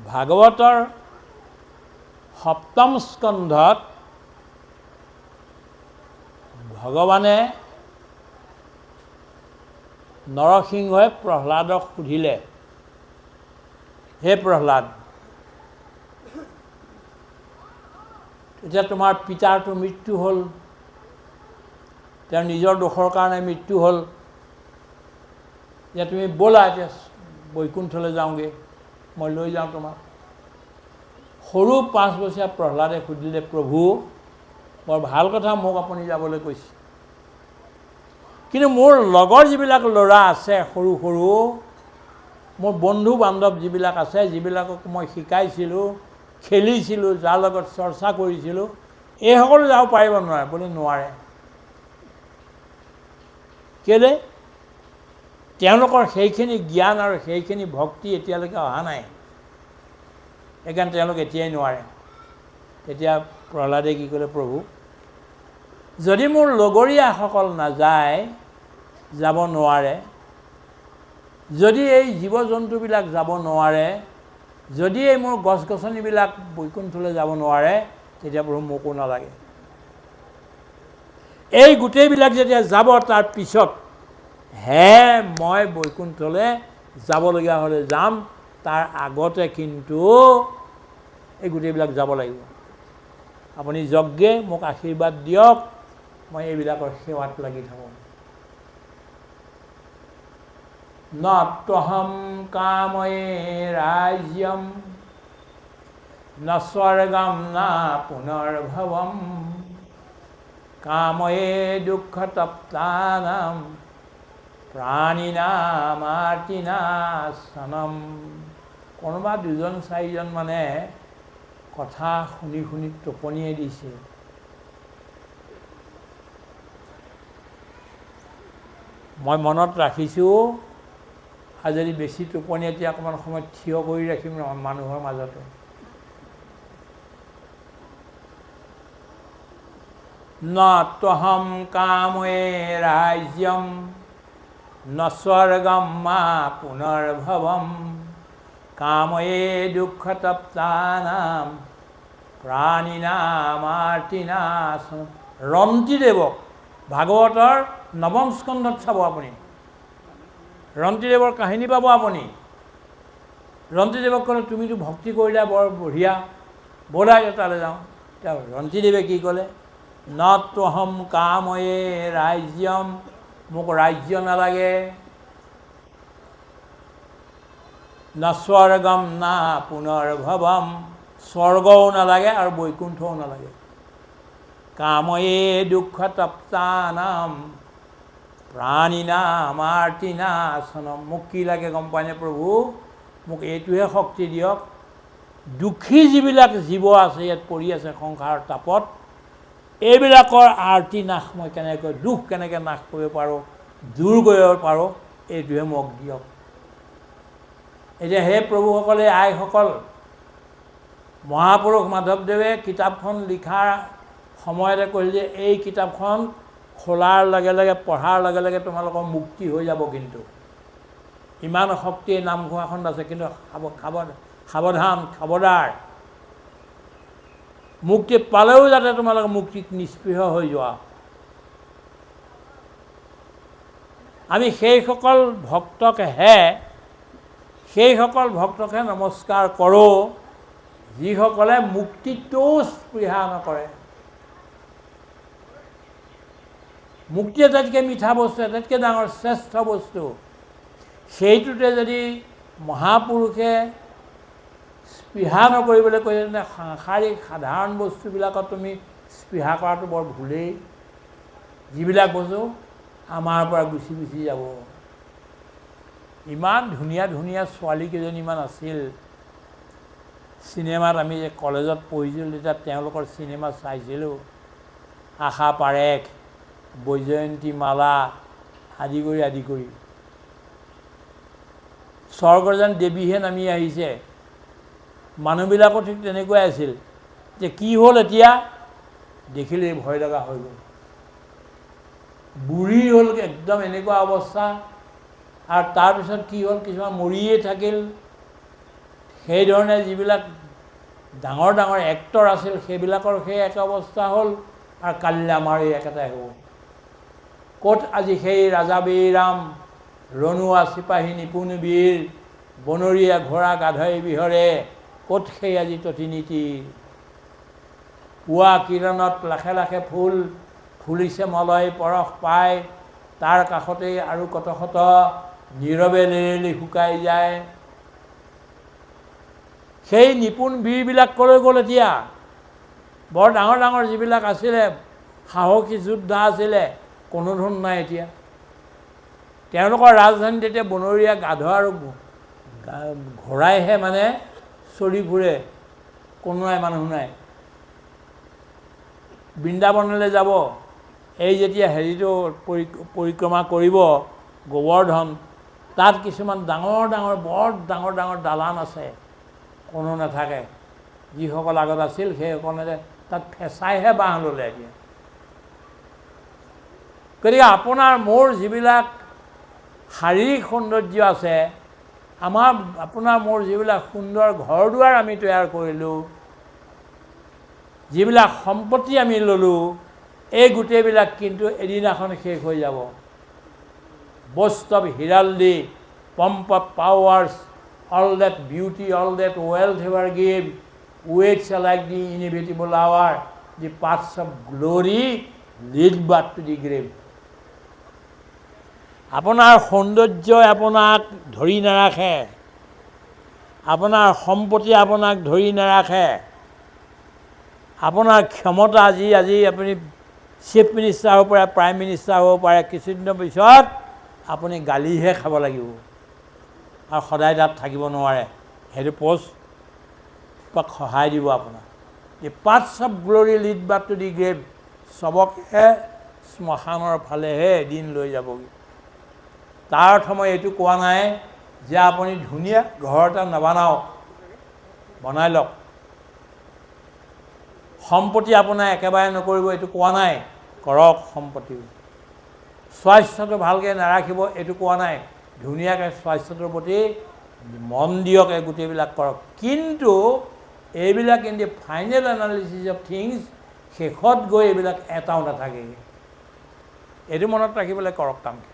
ভাগৱতৰ সপ্তম স্কন্ধত ভগৱানে নৰসিংহই প্ৰহ্লাদক সুধিলে, হে প্ৰহ্লাদ, এতিয়া তোমাৰ পিতাৰটো মৃত্যু হ'ল, তেওঁৰ নিজৰ দোষৰ কাৰণে মৃত্যু হ'ল, এতিয়া তুমি ব'লা এতিয়া বৈকুণ্ঠলৈ যাওঁগৈ, মই লৈ যাওঁ তোমাক। সৰু 5 বছৰীয়া প্ৰহ্লাদে সুধিলে, প্ৰভু বৰ ভাল কথা মোক আপুনি যাবলৈ কৈছে, কিন্তু মোৰ লগৰ যিবিলাক ল'ৰা আছে সৰু সৰু, মোৰ বন্ধু বান্ধৱ যিবিলাক আছে, যিবিলাকক মই শিকাইছিলোঁ, খেলিছিলোঁ, যাৰ লগত চৰ্চা কৰিছিলোঁ, এইসকলো যাব পাৰিব নোৱাৰে? বোলে নোৱাৰে। কেলৈ? তেওঁলোকৰ সেইখিনি জ্ঞান আৰু সেইখিনি ভক্তি এতিয়ালৈকে অহা নাই, সেইকাৰণে তেওঁলোক এতিয়াই নোৱাৰে। তেতিয়া প্ৰহ্লাদে কি ক'লে, প্ৰভু যদি মোৰ লগৰীয়াসকল নাযায়, যাব নোৱাৰে, যদি এই জীৱ জন্তুবিলাক যাব নোৱাৰে, যদি এই মোৰ গছ গছনিবিলাক বৈকুণ্ঠলৈ যাব নোৱাৰে, তেতিয়া প্ৰভু মোকো নালাগে। এই গোটেইবিলাক যেতিয়া যাব, তাৰ পিছত হে মই বৈকুণ্ঠলৈ যাবলগীয়া হ'লে যাম, তাৰ আগতে কিন্তু এই গোটেইবিলাক যাব লাগিব। আপুনি যজ্ঞে মোক আশীৰ্বাদ দিয়ক, মই এইবিলাকৰ সেৱাত লাগি থাকোঁ। নত্বহম কাময়ে ৰাজ্যম ন স্বৰ্গম না পুনৰ্ভৱম কাময়ে দুঃখ তপ্তানাম প্ৰাণিনামাৰ্তিনাশনম। কোনোবা 2-4জন মানে কথা শুনি শুনি টোপনিয়ে দিছে। মই মনত ৰাখিছোঁ, আৰু যদি বেছি টোপনি এতিয়া অকণমান সময় থিয় কৰি ৰাখিম মানুহৰ মাজতে। নত্বহম কাময়ে ৰাজ্যম ন স্বৰ্গম মা পুনৰ্ভৱম কাময়ে দুঃখ তপ্তানাম প্ৰাণিনামাৰ্তিনাশনম। ৰন্তিদেৱক ভাগৱতৰ 9ম স্কন্ধত চাব আপুনি, ৰন্তিদেৱৰ কাহিনী পাব আপুনি। ৰন্তিদেৱক ক'লে, তুমিতো ভক্তি কৰিলা বৰ বঢ়িয়া, ব'লা তালৈ যাওঁ। এতিয়া ৰন্তিদেৱে কি ক'লে, নত্বহম কাময়ে ৰাজ্যম, মোক ৰাজ্য নালাগে, ন স্বৰ্গম না পুনৰ্ভৱম, স্বৰ্গও নালাগে আৰু বৈকুণ্ঠও নালাগে, কাময়ে দুঃখ তপ্তানাম প্ৰাণিনামাৰ্তিনাশনম। মোক কি লাগে গম পায়নে প্ৰভু? মোক এইটোহে শক্তি দিয়ক, দুখী যিবিলাক জীৱ আছে ইয়াত পৰি আছে সংসাৰৰ তাপত, এইবিলাকৰ আৰ্তি নাশ মই কেনেকৈ, দুখ কেনেকৈ নাশ কৰিব পাৰোঁ, দূৰ কৰিব পাৰোঁ, এইটোহে মোক দিয়ক। এতিয়া হে প্ৰভুসকলে, আইসকল, মহাপুৰুষ মাধৱদেৱে কিতাপখন লিখাৰ সময়তে কৈছিল যে এই কিতাপখন খোলাৰ লগে লগে, পঢ়াৰ লগে লগে তোমালোকৰ মুক্তি হৈ যাব। কিন্তু ইমান শক্তি নামঘোষাখনত আছে, কিন্তু সাৱধান, খবৰদাৰ, মুক্তি পালেও যাতে তোমালোকে মুক্তিত নিস্পৃহ হৈ যোৱা। আমি সেইসকল ভক্তকহে নমস্কাৰ কৰোঁ যিসকলে মুক্তিটোও স্পৃহা নকৰে। মুক্তি আটাইতকৈ মিঠা বস্তু, আটাইতকৈ ডাঙৰ শ্ৰেষ্ঠ বস্তু, সেইটোতে যদি মহাপুৰুষে স্পৃহা নকৰিবলৈ কৈছে, তেন্তে সাংসাৰিক সাধাৰণ বস্তুবিলাকত তুমি স্পৃহা কৰাটো বৰ ভুলেই। যিবিলাক বস্তু আমাৰ পৰা গুচি গুচি যাব। ইমান ধুনীয়া ধুনীয়া ছোৱালীকেইজনীমান আছিল চিনেমাত, আমি যে কলেজত পঢ়িছিলোঁ তেতিয়া তেওঁলোকৰ চিনেমা চাইছিলোঁ। আশা পাৰেখ, বৈজয়ন্তী মালা আদি কৰি স্বৰ্গৰ যেন দেৱীহে নামি আহিছে। মানুহবিলাকো ঠিক তেনেকুৱাই আছিল। যে কি হ'ল এতিয়া দেখিলেই ভয় লগা হৈ গ'ল। বুঢ়ী হ'ল, একদম এনেকুৱা অৱস্থা। আৰু তাৰপিছত কি হ'ল, কিছুমান মৰিয়ে থাকিল। সেইধৰণে যিবিলাক ডাঙৰ ডাঙৰ এক্টৰ আছিল সেইবিলাকৰ সেই এক অৱস্থা হ'ল আৰু কালিলৈ আমাৰ এই একেটাই হ'ব। ক'ত আজি সেই ৰাজা বীৰাম, ৰণুৱা চিপাহী নিপুণ বীৰ, বনৰীয়া ঘোঁৰা গাধৈ বিহৰে, ক'ত সেই আজি ততি নীতি। পুৱা কিৰণত লাখে লাখে ফুল ফুলিছে মলয় পৰশ পাই, তাৰ কাষতেই আৰু কত শত নীৰৱে লেৰেলি শুকাই যায়। সেই নিপুণ বীৰবিলাক ক'লৈ গ'ল এতিয়া? বৰ ডাঙৰ ডাঙৰ যিবিলাক আছিলে সাহসী যোদ্ধা আছিলে, কোনো ধন নাই এতিয়া। তেওঁলোকৰ ৰাজধানীত এতিয়া বনৰীয়া গাধ আৰু ঘোঁৰাইহে মানে চৰি ফুৰে, কোনো নাই, মানুহ নাই। বৃন্দাবনলৈ যাব, এই যেতিয়া হেৰিটো পৰিক্ৰমা কৰিব গোৱৰ্ধন, তাত কিছুমান ডাঙৰ ডাঙৰ বৰ ডাঙৰ ডাঙৰ দালান আছে, কোনো নাথাকে। যিসকল আগত আছিল সেইসকলে তাত ফেঁচাইহে বাঁহ ল'লে এতিয়া। গতিকে আপোনাৰ মোৰ যিবিলাক শাৰীৰিক সৌন্দৰ্য আছে, আপোনাৰ মোৰ যিবিলাক সুন্দৰ ঘৰ দুৱাৰ আমি তৈয়াৰ কৰিলোঁ, যিবিলাক সম্পত্তি আমি ল'লোঁ, এই গোটেইবিলাক কিন্তু এদিনাখন শেষ হৈ যাব। boast of heraldry, pomp of powers, all that beauty, all that wealth ever gave, waits like the inevitable hour, the paths of glory lead but to the grave. আপোনাৰ সৌন্দৰ্যই আপোনাক ধৰি নাৰাখে, আপোনাৰ সম্পত্তি আপোনাক ধৰি নাৰাখে, আপোনাৰ ক্ষমতা আজি আপুনি চিফ মিনিষ্টাৰ হ'ব পাৰে, প্ৰাইম মিনিষ্টাৰ হ'ব পাৰে, কিছুদিনৰ পিছত আপুনি গালিহে খাব লাগিব আৰু সদায় তাত থাকিব নোৱাৰে। সেইটো পষ্ট বা সহায় দিব আপোনাক। The paths of glory lead but to the grave, চবকে শ্মশানৰ ফালেহে এদিন লৈ যাবগৈ। তাৰ অৰ্থ মই এইটো কোৱা নাই যে আপুনি ধুনীয়া ঘৰ এটা নবনাওক, বনাই লওক। সম্পত্তি আপোনাৰ একেবাৰে নকৰিব এইটো কোৱা নাই, কৰক সম্পত্তি। স্বাস্থ্যটো ভালকৈ নাৰাখিব এইটো কোৱা নাই, ধুনীয়াকৈ স্বাস্থ্যটোৰ প্ৰতি মন দিয়ক, এই গোটেইবিলাক কৰক। কিন্তু এইবিলাক in the final analysis of things, শেষত গৈ এইবিলাক এটাও নাথাকে। এইটো মনত ৰাখিবলৈ কৰক কামখিনি।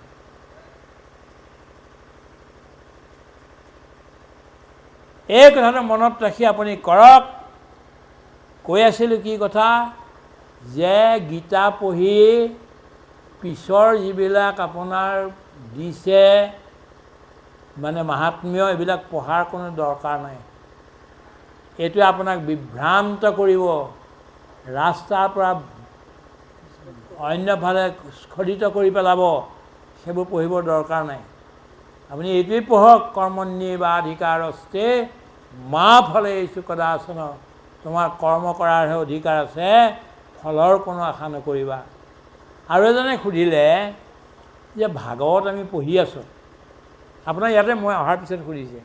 এই কথাটো মনত ৰাখি আপুনি কৰক। কৈ আছিলোঁ কি কথা, যে গীতা পঢ়ি পিছৰ যিবিলাক আপোনাৰ দিছে মানে মাহাত্ম্য, এইবিলাক পঢ়াৰ কোনো দৰকাৰ নাই। এইটোৱে আপোনাক বিভ্ৰান্ত কৰিব, ৰাস্তাৰ পৰা অন্যফালে স্খলিত কৰি পেলাব। সেইবোৰ পঢ়িবৰ দৰকাৰ নাই। আপুনি এইটোৱেই পঢ়ক, কৰ্মণ্যেৱাধিকাৰস্তে মা ফলেষু কদাচন, তোমাৰ কৰ্ম কৰাৰহে অধিকাৰ আছে, ফলৰ কোনো আশা নকৰিবা। আৰু এজনে সুধিলে যে ভাগৱত আমি পঢ়ি আছোঁ, আপোনাৰ ইয়াতে মই অহাৰ পিছত সুধিছে,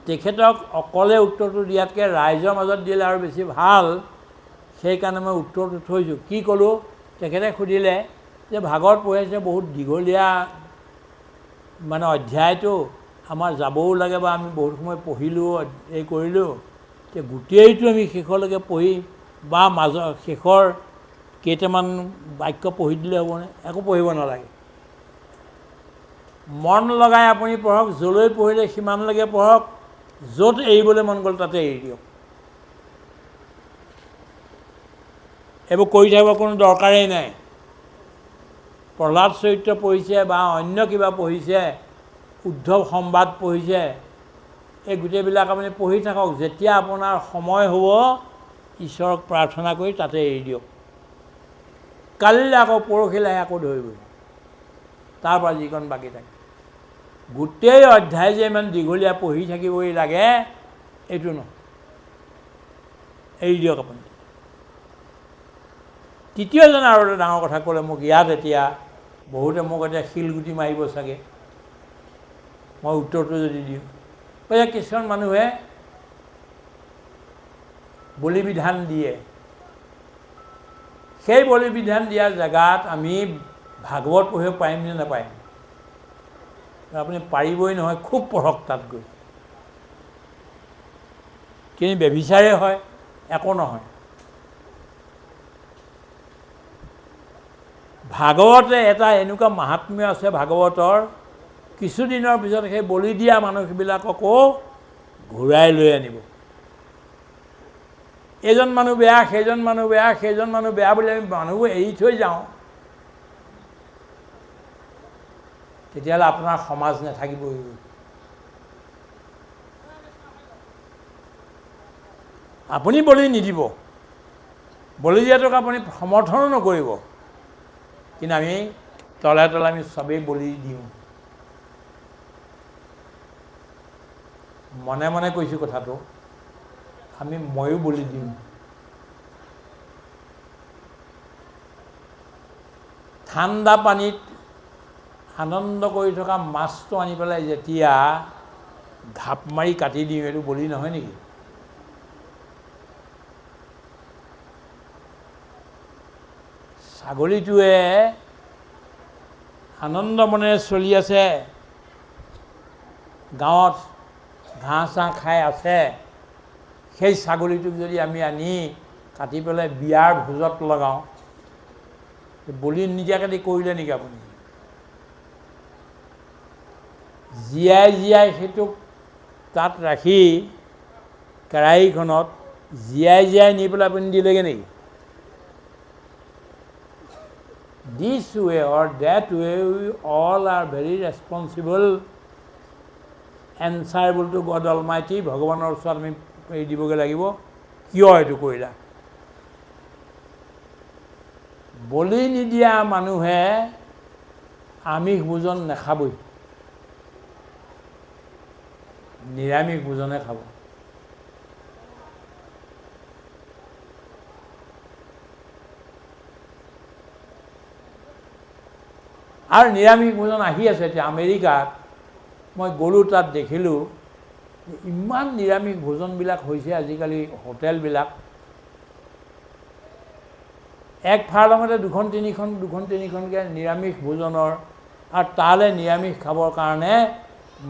তেখেতক অকলে উত্তৰটো দিয়াতকৈ ৰাইজৰ মাজত দিলে আৰু বেছি ভাল, সেইকাৰণে মই উত্তৰটো থৈছোঁ। কি ক'লোঁ, তেখেতে সুধিলে যে ভাগৱত পঢ়ি আছে বহুত দীঘলীয়া মানে অধ্যায়টো, আমাৰ যাবও লাগে বা আমি বহুত সময় পঢ়িলোঁ, এই কৰিলোঁ, এতিয়া গোটেইটো আমি শেষলৈকে পঢ়ি বা শেষৰ কেইটামান বাক্য পঢ়ি দিলে হ'বনে? একো পঢ়িব নালাগে। মন লগাই আপুনি পঢ়ক, য'লৈ পঢ়িলে সিমানলৈকে পঢ়ক, য'ত এৰিবলৈ মন গ'ল তাতে এৰি দিয়ক। এইবোৰ কৰি থাকিব কোনো দৰকাৰেই নাই। প্ৰহ্লাদ চৰিত্ৰ পঢ়িছে বা অন্য কিবা পঢ়িছে, উদ্ধৱ সম্বাদ পঢ়িছে, এই গোটেইবিলাক আপুনি পঢ়ি থাকক। যেতিয়া আপোনাৰ সময় হ'ব, ঈশ্বৰক প্ৰাৰ্থনা কৰি তাতে এৰি দিয়ক। কালিলৈ আকৌ পৰহিলৈহে আকৌ ধৰিব, তাৰপৰা যিকণ বাকী থাকে। গোটেই অধ্যায় যে ইমান দীঘলীয়া পঢ়ি থাকিবই লাগে এইটো নহয়, এৰি দিয়ক আপুনি। তৃতীয়জনে আৰু এটা ডাঙৰ কথা ক'লে মোক ইয়াত। এতিয়া বহুতে মোক এতিয়া শিলগুটি মাৰিব চাগে মই উত্তৰটো যদি দিওঁ। কৈছে কিছুমান মানুহে বলি বিধান দিয়ে, সেই বলি বিধান দিয়া জেগাত আমি ভাগৱত পঢ়িব পাৰিম নে নাপাৰিম? আপুনি পাৰিবই নহয়, খুব পঢ়ক তাত গৈ। কিন্তু ব্যভিচাৰে হয়, একো নহয়। ভাগৱতে এটা এনেকুৱা মাহাত্ম্য আছে ভাগৱতৰ, কিছুদিনৰ পিছত সেই বলি দিয়া মানুহবিলাককো ঘূৰাই লৈ আনিব। এইজন মানুহ বেয়া, সেইজন মানুহ বেয়া, সেইজন মানুহ বেয়া বুলি আমি মানুহবোৰ এৰি থৈ যাওঁ, তেতিয়াহ'লে আপোনাৰ সমাজ নাথাকিবই। আপুনি বলি নিদিব, বলি দিয়াটোক আপুনি সমৰ্থনো নকৰিব, কিন্তু আমি তলে তলে আমি চবেই বলি দিওঁ। মনে মনে কৈছোঁ কথাটো, ময়ো বলি দিওঁ। ঠাণ্ডা পানীত আনন্দ কৰি থকা মাছটো আনি পেলাই যেতিয়া ঢাপ মাৰি কাটি দিওঁ, এইটো বলি নহয় নেকি? ছাগলীটোৱে আনন্দ মনেৰে চলি আছে, গাঁৱত ঘাঁহ চাহ খাই আছে, সেই ছাগলীটোক যদি আমি আনি কাটি পেলাই বিয়াৰ ভোজত লগাওঁ, বলি নিদিয়াকৈ কৰিলে নেকি আপুনি? জীয়াই জীয়াই সেইটোক তাত ৰাখি কেৰাহীখনত জীয়াই জীয়াই নি পেলাই আপুনি দিলেগৈ নেকি? This way or that way, we all are very responsible, answerable to God Almighty. ভগৱানৰ ওচৰত আমি এৰি দিবগৈ লাগিব। কিয় এইটো কৰিলা? বলি নিদিয়া মানুহে আমিষ ভোজন নাখাবই, নিৰামিষ ভোজনে খাব। আৰু নিৰামিষ ভোজন আহি আছে। এতিয়া আমেৰিকাত মই গ'লোঁ, তাত দেখিলোঁ ইমান নিৰামিষ ভোজনবিলাক হৈছে আজিকালি হোটেলবিলাক। এক ফাৰ্লঙতে দুখন তিনিখনকৈ নিৰামিষ ভোজনৰ, আৰু তালৈ নিৰামিষ খাবৰ কাৰণে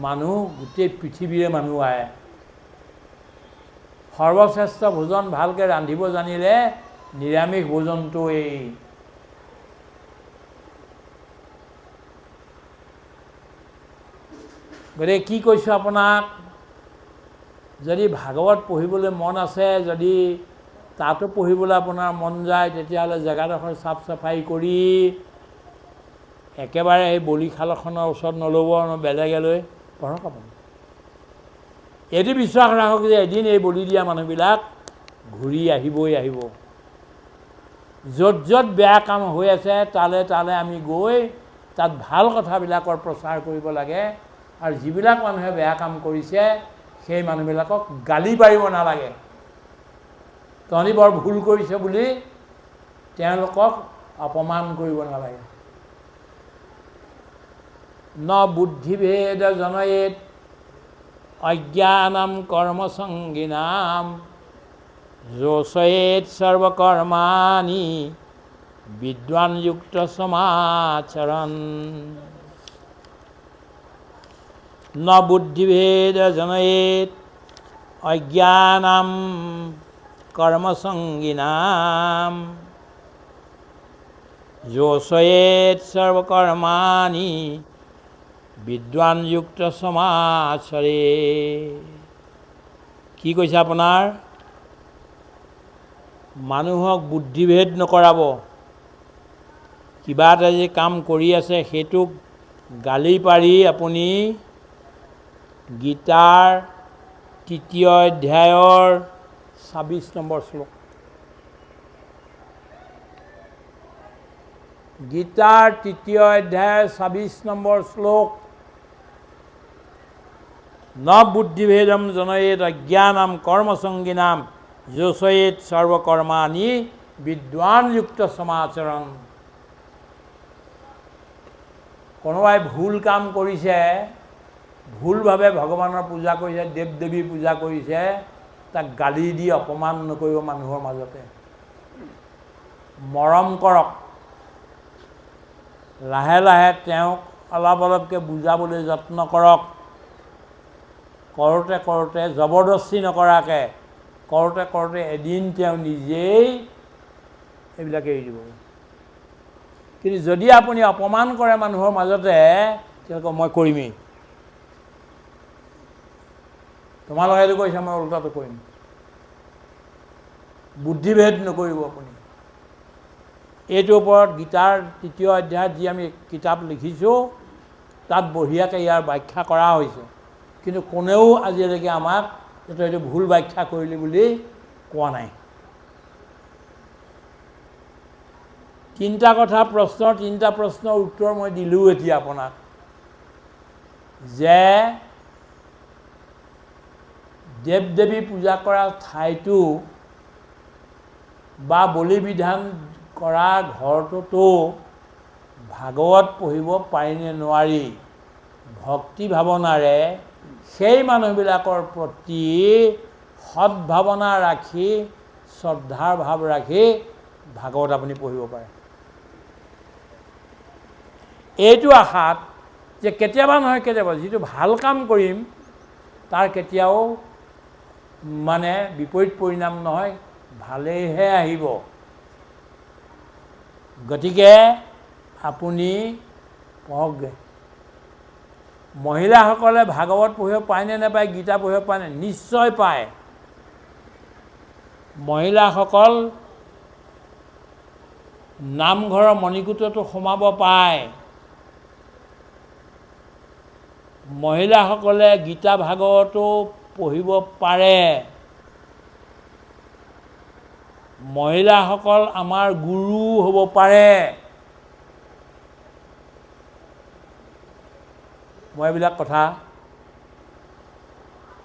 মানুহ গোটেই পৃথিৱীৰে মানুহ আহে। সৰ্বশ্ৰেষ্ঠ ভোজন ভালকৈ ৰান্ধিব জানিলে নিৰামিষ ভোজনটো এই গতিকে কি কৈছোঁ আপোনাক, যদি ভাগৱত পঢ়িবলৈ মন আছে, যদি তাতো পঢ়িবলৈ আপোনাৰ মন যায়, তেতিয়াহ'লে জেগাডোখৰ চাফ চাফাই কৰি একেবাৰে এই বলিশালখনৰ ওচৰত নল'ব, বেলেগলৈ পঢ়ক আপুনি। এইটো বিশ্বাস ৰাখক যে এদিন এই বলি দিয়া মানুহবিলাক ঘূৰি আহিবই আহিব। য'ত য'ত বেয়া কাম হৈ আছে তালে তালে আমি গৈ তাত ভাল কথাবিলাকৰ প্ৰচাৰ কৰিব লাগে। আৰু যিবিলাক মানুহে বেয়া কাম কৰিছে সেই মানুহবিলাকক গালি পাৰিব নালাগে। তহঁতি বৰ ভুল কৰিছে বুলি তেওঁলোকক অপমান কৰিব নালাগে। ন বুদ্ধিভেদ জনয়েত অজ্ঞানম কৰ্মসংগিনাম যোষয়েত সৰ্বকৰ্মাণি বিদ্বানযুক্ত সমাচৰণ। ন বুদ্ধিভেদ জনয়েত অজ্ঞানম কৰ্মসংগিনাম যোষয়েত সৰ্বকৰ্মাণি বিদ্বানযুক্ত সমাচৰে। কি কৈছে আপোনাৰ? মানুহক বুদ্ধিভেদ নকৰাব। কিবা এটা যে কাম কৰি আছে সেইটোক গালি পাৰি আপুনি গীতাৰ ৩য় অধ্যায়ৰ ২৬ নম্বৰ শ্লোক, গীতাৰ ৩য় অধ্যায়ৰ ২৬ নম্বৰ শ্লোক, ন বুদ্ধিভেদম জনয়েত অজ্ঞানম কৰ্মসংগিনাম যোষয়েত সৰ্বকৰ্মাণি বিদ্বানযুক্ত সমাচৰণ। কোনোবাই ভুল কাম কৰিছে, ভুলভাৱে ভগৱানৰ পূজা কৰিছে, দেৱ দেৱীৰ পূজা কৰিছে, তাক গালি দি অপমান নকৰিব। মানুহৰ মাজতে মৰম কৰক, লাহে লাহে তেওঁক অলপ অলপকৈ বুজাবলৈ যত্ন কৰক। কৰোঁতে কৰোঁতে জবৰদস্তি নকৰাকৈ কৰোঁতে কৰোঁতে এদিন তেওঁ নিজেই এইবিলাক এৰি দিব। কিন্তু যদি আপুনি অপমান কৰে মানুহৰ মাজতে, তেওঁলোকক মই কৰিমেই, তোমালোকে এইটো কৈছা মই ওলোটাটো কৰিম। বুদ্ধিভেদ নকৰিব আপুনি। এইটোৰ ওপৰত গীতাৰ 3য় অধ্যায়ত যি আমি কিতাপ লিখিছোঁ, তাত বঢ়িয়াকৈ ইয়াৰ ব্যাখ্যা কৰা হৈছে। কিন্তু কোনেও আজিলৈকে আমাক এইটো ভুল ব্যাখ্যা কৰিলি বুলি কোৱা নাই। 3টা কথা প্ৰশ্নৰ 3টা প্ৰশ্নৰ উত্তৰ মই দিলোঁ এতিয়া আপোনাক, যে দেৱ দেৱী পূজা কৰা ঠাইটো বা বলি বিধান কৰা ঘৰটোতো ভাগৱত পঢ়িব পাৰিনে নোৱাৰি, ভক্তি ভাৱনাৰে সেই মানুহবিলাকৰ প্ৰতি সদ্ভাৱনা ৰাখি, শ্ৰদ্ধাৰ ভাৱ ৰাখি ভাগৱত আপুনি পঢ়িব পাৰে। এইটো আশাত যে কেতিয়াবা নহয় কেতিয়াবা যিটো ভাল কাম কৰিম তাৰ কেতিয়াও মানে বিপৰীত পৰিণাম নহয়, ভালেইহে আহিব। গতিকে আপুনি পঢ়কগৈ। মহিলাসকলে ভাগৱত পঢ়িব পায়নে নাপায়, গীতা পঢ়িব পায়নে? নিশ্চয় পায়। মহিলাসকল নামঘৰৰ মণিকূটতো সোমাব পায়। মহিলাসকলে গীতা ভাগৱতো পঢ়িব পাৰে। মহিলাসকল আমাৰ গুৰু হ'ব পাৰে। মই এইবিলাক কথা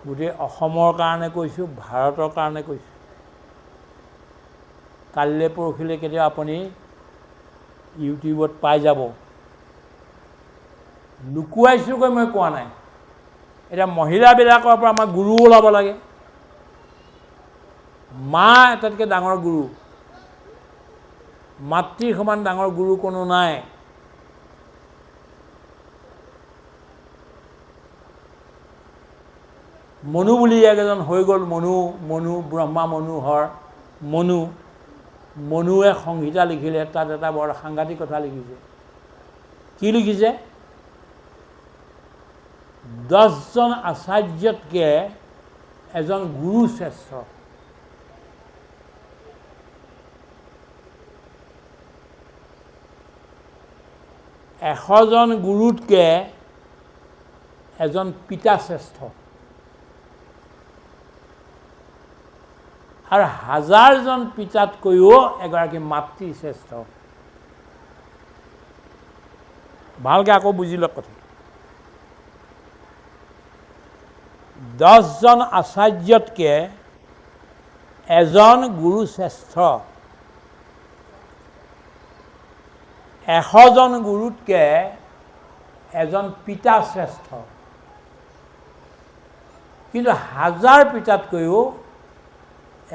গোটেই অসমৰ কাৰণে কৈছোঁ, ভাৰতৰ কাৰণে কৈছোঁ। কালিলৈ পৰহিলৈ কেতিয়াবা আপুনি ইউটিউবত পাই যাব। লুকুৱাইছোঁগৈ মই কোৱা নাই। এতিয়া মহিলাবিলাকৰ পৰা আমাৰ গুৰু ওলাব লাগে। মা আটাইতকৈ ডাঙৰ গুৰু, মাতৃৰ সমান ডাঙৰ গুৰু কোনো নাই। মনু বুলি এজন হৈ গ'ল, মনু ব্ৰহ্মা মনোহৰ মনুৱে সংহিতা লিখিলে, তাত এটা বৰ সাংঘাতিক কথা লিখিছে। কি লিখিছে? 10জন আচাৰ্যতকৈ এজন গুৰু শ্ৰেষ্ঠ। এশজন গুৰুতকৈ এজন পিতা শ্ৰেষ্ঠ। আৰু 1000জন পিতাতকৈও এগৰাকী মাতৃ শ্ৰেষ্ঠ। ভালকৈ আকৌ বুজি লওক কথা। 10জন আচাৰ্যতকৈ এজন গুৰু শ্ৰেষ্ঠ। 100জন গুৰুতকৈ এজন পিতা শ্ৰেষ্ঠ। কিন্তু 1000 পিতাতকৈও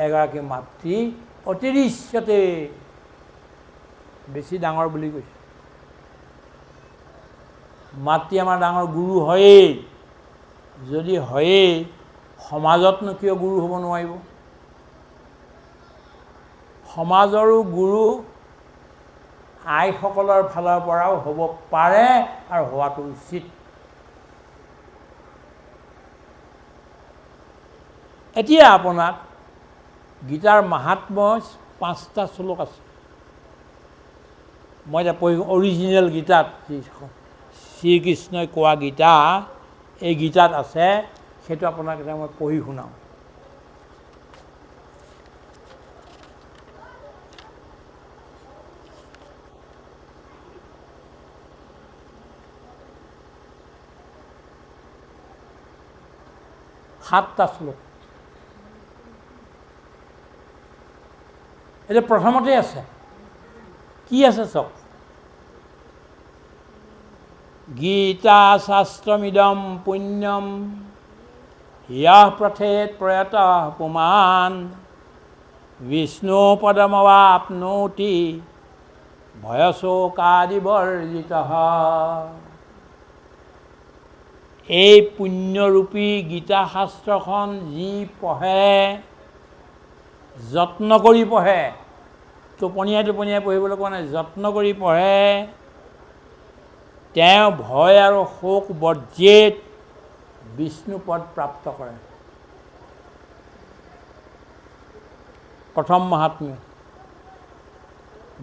এগৰাকী মাতৃ অতিৰিচ্যতে বেছি ডাঙৰ বুলি কৈছে। মাতৃ আমাৰ ডাঙৰ গুৰু হয়েই। যদি হয়েই, সমাজতনো কিয় গুৰু হ'ব নোৱাৰিব? সমাজৰো গুৰু আইসকলৰ ফালৰ পৰাও হ'ব পাৰে আৰু হোৱাটো উচিত। এতিয়া আপোনাক গীতাৰ মাহাত্ম্য 5টা শ্লোক আছে। মই এতিয়া পঢ়ি অৰিজিনেল গীতাত শ্ৰীকৃষ্ণই কোৱা গীতা, এই গীতাত আছে, সেইটো আপোনাক এতিয়া মই পঢ়ি শুনাওঁ। সাতটা শ্লোক। এতিয়া প্ৰথমতে আছে, কি আছে চাওক। গীতা শাস্ত্ৰমিদম পুণ্যম য়াহ পঠেত প্ৰয়াতঃ পুমান বিষ্ণু পদমৱাপ্নোতি ভয়শোকাদিবৰ্জিতঃ। এই পুণ্যৰূপী গীতা শাস্ত্ৰখন যি পঢ়ে, যত্ন কৰি পঢ়ে, টোপনিয়াই টোপনিয়াই পঢ়িবলৈ কোৱা নাই, যত্ন কৰি পঢ়ে, তেওঁ ভয় আৰু শোক বৰ্জিত বিষ্ণুপদ প্ৰাপ্ত কৰে। প্ৰথম মহাত্ম্য।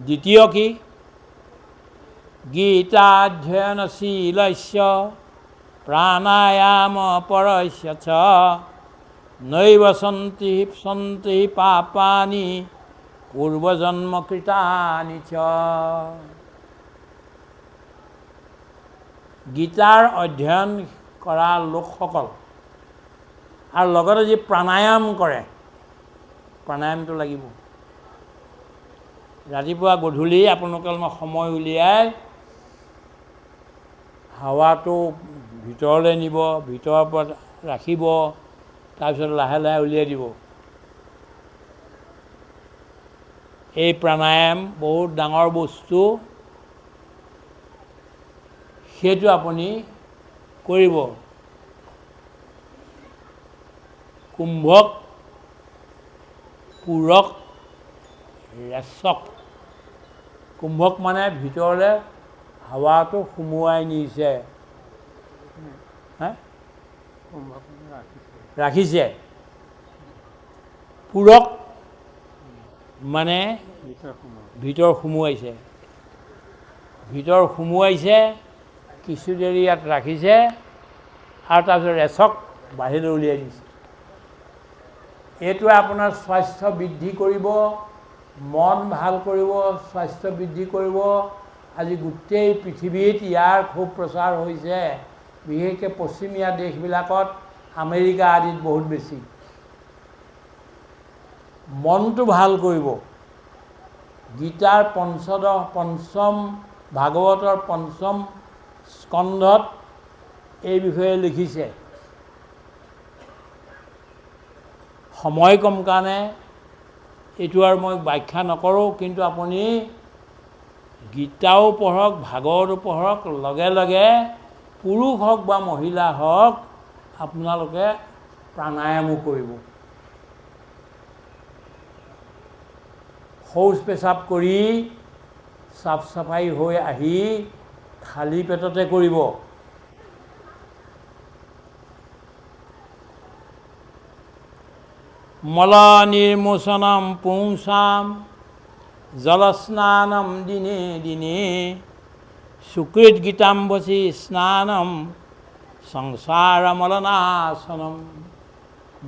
দ্বিতীয় কি? গীতাধ্যয়নশীলস্য প্ৰাণায়াম পৰস্য চ নৈব সন্তি পাপানি পূৰ্বজন্মকৃতানি চ। গীতাৰ অধ্যয়ন কৰা লোকসকল আৰু লগতে যি প্ৰাণায়াম কৰে, প্ৰাণায়ামটো লাগিব। ৰাতিপুৱা গধূলি আপোনালোকে অলপমান সময় উলিয়াই হাৱাটো ভিতৰলৈ নিব, ভিতৰৰ পৰা ৰাখিব, তাৰপিছত লাহে লাহে উলিয়াই দিব। এই প্ৰাণায়াম বহুত ডাঙৰ বস্তু, সেইটো আপুনি কৰিব। কুম্ভক পূৰক ৰেচক। কুম্ভক মানে ভিতৰলৈ হাৱাটো সুমুৱাই নিছে, ৰাখিছে। পূৰক মানে ভিতৰ সুমুৱাইছে, ভিতৰ সুমুৱাইছে, কিছু দেৰি ইয়াত ৰাখিছে আৰু তাৰপিছত ৰেচক বাহিৰলৈ উলিয়াই দিছে। এইটোৱে আপোনাৰ স্বাস্থ্য বৃদ্ধি কৰিব, মন ভাল কৰিব, স্বাস্থ্য বৃদ্ধি কৰিব। আজি গোটেই পৃথিৱীত ইয়াৰ খুব প্ৰচাৰ হৈছে, বিশেষকৈ পশ্চিমীয়া দেশবিলাকত, আমেৰিকা আদিত বহুত বেছি। মনটো ভাল কৰিব। গীতাৰ পঞ্চম ভাগৱতৰ পঞ্চম স্কন্ধত এই বিষয়ে লিখিছে। সময় কম কাৰণে এইটো আৰু মই ব্যাখ্যা নকৰোঁ, কিন্তু আপুনি গীতাও পঢ়ক, ভাগৱতো পঢ়ক, লগে লগে পুৰুষ হওক বা মহিলা হওক আপোনালোকে প্ৰাণায়ামো কৰিব। শৌচ পেচাব কৰি চাফ চাফাই হৈ আহি খালী পেটতে কৰিব। মল নিৰ্মোচনম পুংসাম জলস্নানম দিনে দিনে সুকৃত গীতাম্বসী স্নানম সংসাৰমলনাশনম।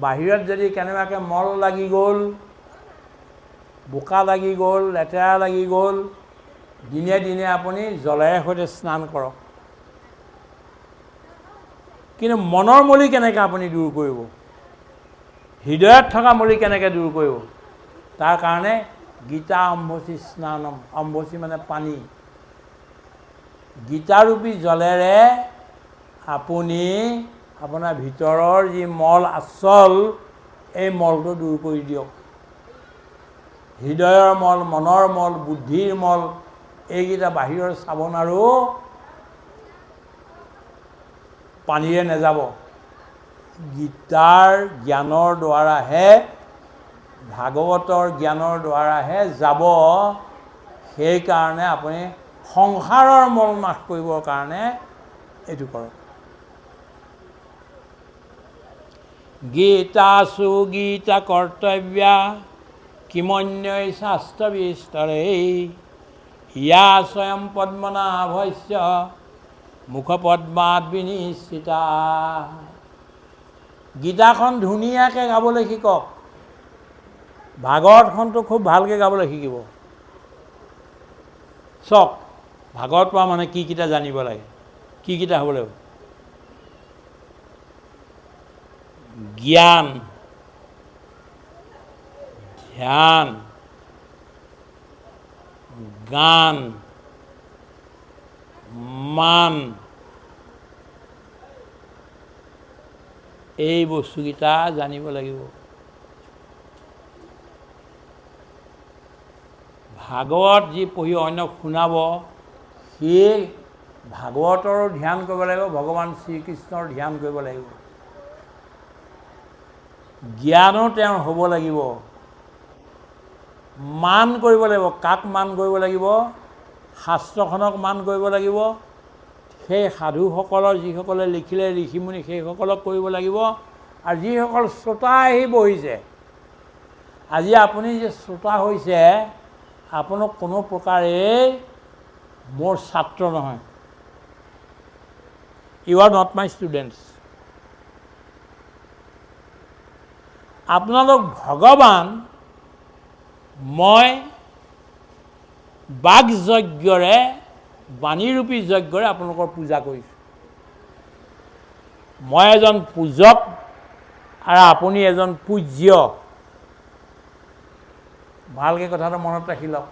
বাহিৰত যদি কেনেবাকৈ মল লাগি গ'ল, বোকা লাগি গ'ল, লেতেৰা লাগি গ'ল, দিনে দিনে আপুনি জলেৰে সৈতে স্নান কৰক। কিন্তু মনৰ মলি কেনেকৈ আপুনি দূৰ কৰিব, হৃদয়ত থকা মলি কেনেকৈ দূৰ কৰিব, তাৰ কাৰণে গীতা অম্বসী স্নানম। অম্বসী মানে পানী। গীতাৰূপী জলেৰে আপুনি আপোনাৰ ভিতৰৰ যি মল আচল, এই মলটো দূৰ কৰি দিয়ক। হৃদয়ৰ মল, মনৰ মল, বুদ্ধিৰ মল, এইকেইটা বাহিৰৰ চাবোন আৰু পানীৰে নেযাব। গীতাৰ জ্ঞানৰ দ্বাৰাহে, ভাগৱতৰ জ্ঞানৰ দ্বাৰাহে যাব। সেইকাৰণে আপুনি সংসাৰৰ মল নাশ কৰিবৰ কাৰণে এইটো কৰক। গীতাসু গীতা কৰ্তব্যা কিমন্যৈ শাস্ত্ৰ বিস্তৰে ইয়া স্বয়ং পদ্মনাভস্য মুখপদ্মাত বিনিশ্চিতা। গীতাখন ধুনীয়াকৈ গাবলৈ শিকক। ভাগৱতখনটো খুব ভালকৈ গাবলৈ শিকিব। চাওক, ভাগৱত পোৱা মানে কি কেইটা জানিব লাগে, কি কেইটা হ'ব লাগিব? জ্ঞান, ধ্যান, গান, মান, এই বস্তুকেইটা জানিব লাগিব। ভাগৱত যি পঢ়ি অন্যক শুনাব, সেই ভাগৱতৰো ধ্যান কৰিব লাগিব, ভগৱান শ্ৰীকৃষ্ণৰ ধ্যান কৰিব লাগিব। জ্ঞানো তেওঁৰ হ'ব লাগিব। মান কৰিব লাগিব। কাক মান কৰিব লাগিব? শাস্ত্ৰখনক মান কৰিব লাগিব, সেই সাধুসকলৰ যিসকলে লিখিলে ঋষিমুনি সেইসকলক কৰিব লাগিব, আৰু যিসকল শ্ৰোতা আহি বহিছে, আজি আপুনি যে শ্ৰোতা হৈছে, আপোনাক কোনো প্ৰকাৰেই মোৰ ছাত্ৰ নহয়। You are not my students. আপোনালোক ভগৱান, মই বাকযজ্ঞৰে, বাণীৰূপী যজ্ঞৰে আপোনালোকৰ পূজা কৰিছোঁ। মই এজন পূজক আৰু আপুনি এজন পূজ্য। ভালকৈ কথাটো মনত ৰাখি লওক।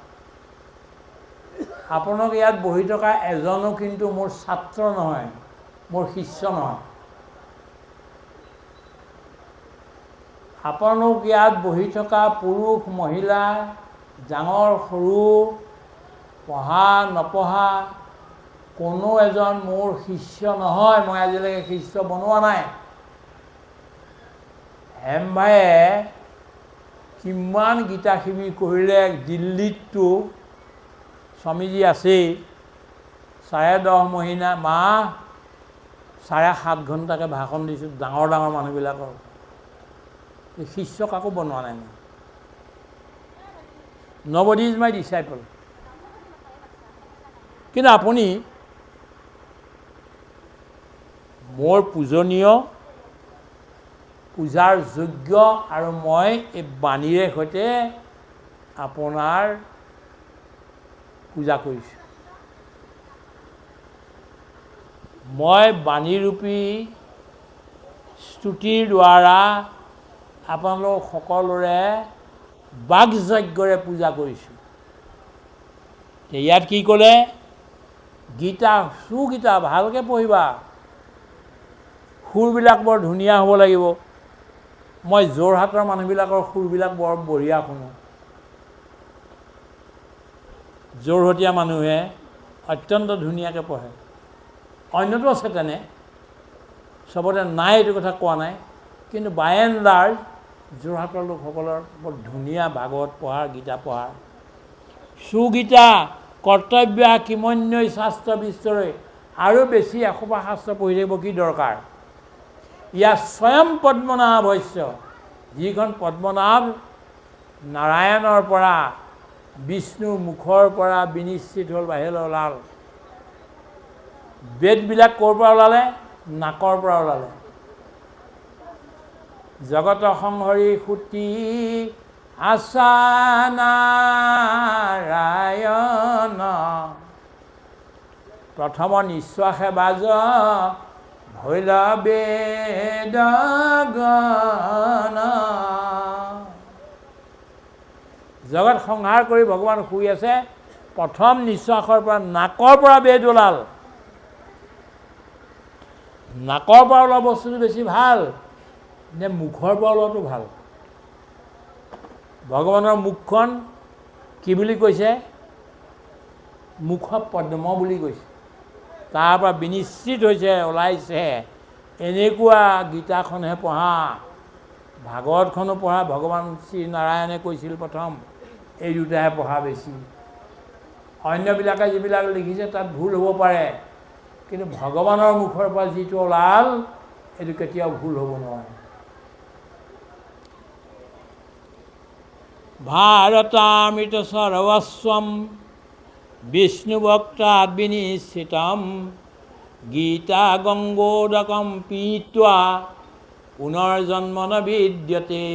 আপোনালোক ইয়াত বহি থকা এজনো কিন্তু মোৰ ছাত্ৰ নহয়, মোৰ শিষ্য নহয়। আপোনালোক ইয়াত বহি থকা পুৰুষ মহিলা, ডাঙৰ সৰু, পঢ়া নপঢ়া, কোনো এজন মোৰ শিষ্য নহয়। মই আজিলৈকে শিষ্য বনোৱা নাই। হেমভায়ে কিমান গীতাখিনি কৰিলে, দিল্লীততো স্বামীজী আছেই, 10.5 মাহ 7.5 ঘণ্টাকৈ ভাষণ দিছোঁ ডাঙৰ ডাঙৰ মানুহবিলাকৰ। শিষ্য কাকো বনোৱা নাই মই। Nobody is my disciple. কিন্তু আপুনি মোৰ পূজনীয়, পূজাৰ যোগ্য, আৰু মই এই বাণীৰে সৈতে আপোনাৰ পূজা কৰিছোঁ। মই বাণীৰূপী স্তুতিৰ দ্বাৰা আপোনালোক সকলোৰে বাকযজ্ঞৰে পূজা কৰিছোঁ। ইয়াত কি ক'লে? গীতা, সুগীতা ভালকৈ পঢ়িবা, সুৰবিলাক বৰ ধুনীয়া হ'ব লাগিব। মই যোৰহাটৰ মানুহবিলাকৰ সুৰবিলাক বৰ বঢ়িয়া শুনো। যোৰহতীয়া মানুহে অত্যন্ত ধুনীয়াকৈ পঢ়ে। অন্যতো আছে তেনে, চবতে নাই এইটো কথা কোৱা নাই, কিন্তু বাই এণ্ড লাৰ্জ যোৰহাটৰ লোকসকলৰ বৰ ধুনীয়া ভাগৱত পঢ়াৰ, গীতা পঢ়াৰ। সুগীতা, কৰ্তব্য কিমন্যই শাস্ত্ৰ বিস্তৰে, আৰু বেছি 100 শাস্ত্ৰ পঢ়ি থাকিব কি দৰকাৰ? ইয়াত স্বয়ং পদ্মনাভ হৈছে, যিখন পদ্মনাভ নাৰায়ণৰ পৰা, বিষ্ণুৰ মুখৰ পৰা বিনিশ্চিত হ'ল, বাহিৰলৈ ওলাল। বেদবিলাক ক'ৰ পৰা ওলালে? নাকৰ পৰা ওলালে। জগত সংহৰি সুতি আছা নাৰায়ণ, প্ৰথম নিশ্বাসে বাজ ভৈল বেদ গণ। জগত সংহাৰ কৰি ভগৱান শুই আছে, প্ৰথম নিশ্বাসৰ পৰা, নাকৰ পৰা বেদ ওলাল। নাকৰ পৰা ওলোৱা বস্তুটো বেছি ভাল নে মুখৰ পৰা ওলোৱাটো ভাল? ভগৱানৰ মুখখন কি বুলি কৈছে? মুখ পদ্ম বুলি কৈছে। তাৰ পৰা বিনিশ্চিত হৈছে, ওলাইছে। এনেকুৱা গীতাখনহে পঢ়া, ভাগৱতখনো পঢ়া। ভগৱান শ্ৰীনাৰায়ণে কৈছিল প্ৰথম, এই দুটাহে পঢ়া বেছি। অন্যবিলাকে যিবিলাক লিখিছে তাত ভুল হ'ব পাৰে, কিন্তু ভগৱানৰ মুখৰ পৰা যিটো ওলাল, সেইটো কেতিয়াও ভুল হ'ব নোৱাৰে। ভাৰতামৃত সৰ্বস্বম বিষ্ণুভক্তা বিনিশ্চিতম, গীতা গংগোদকম পীত্বা পুনৰ্জন্ম ন বিদ্যতে।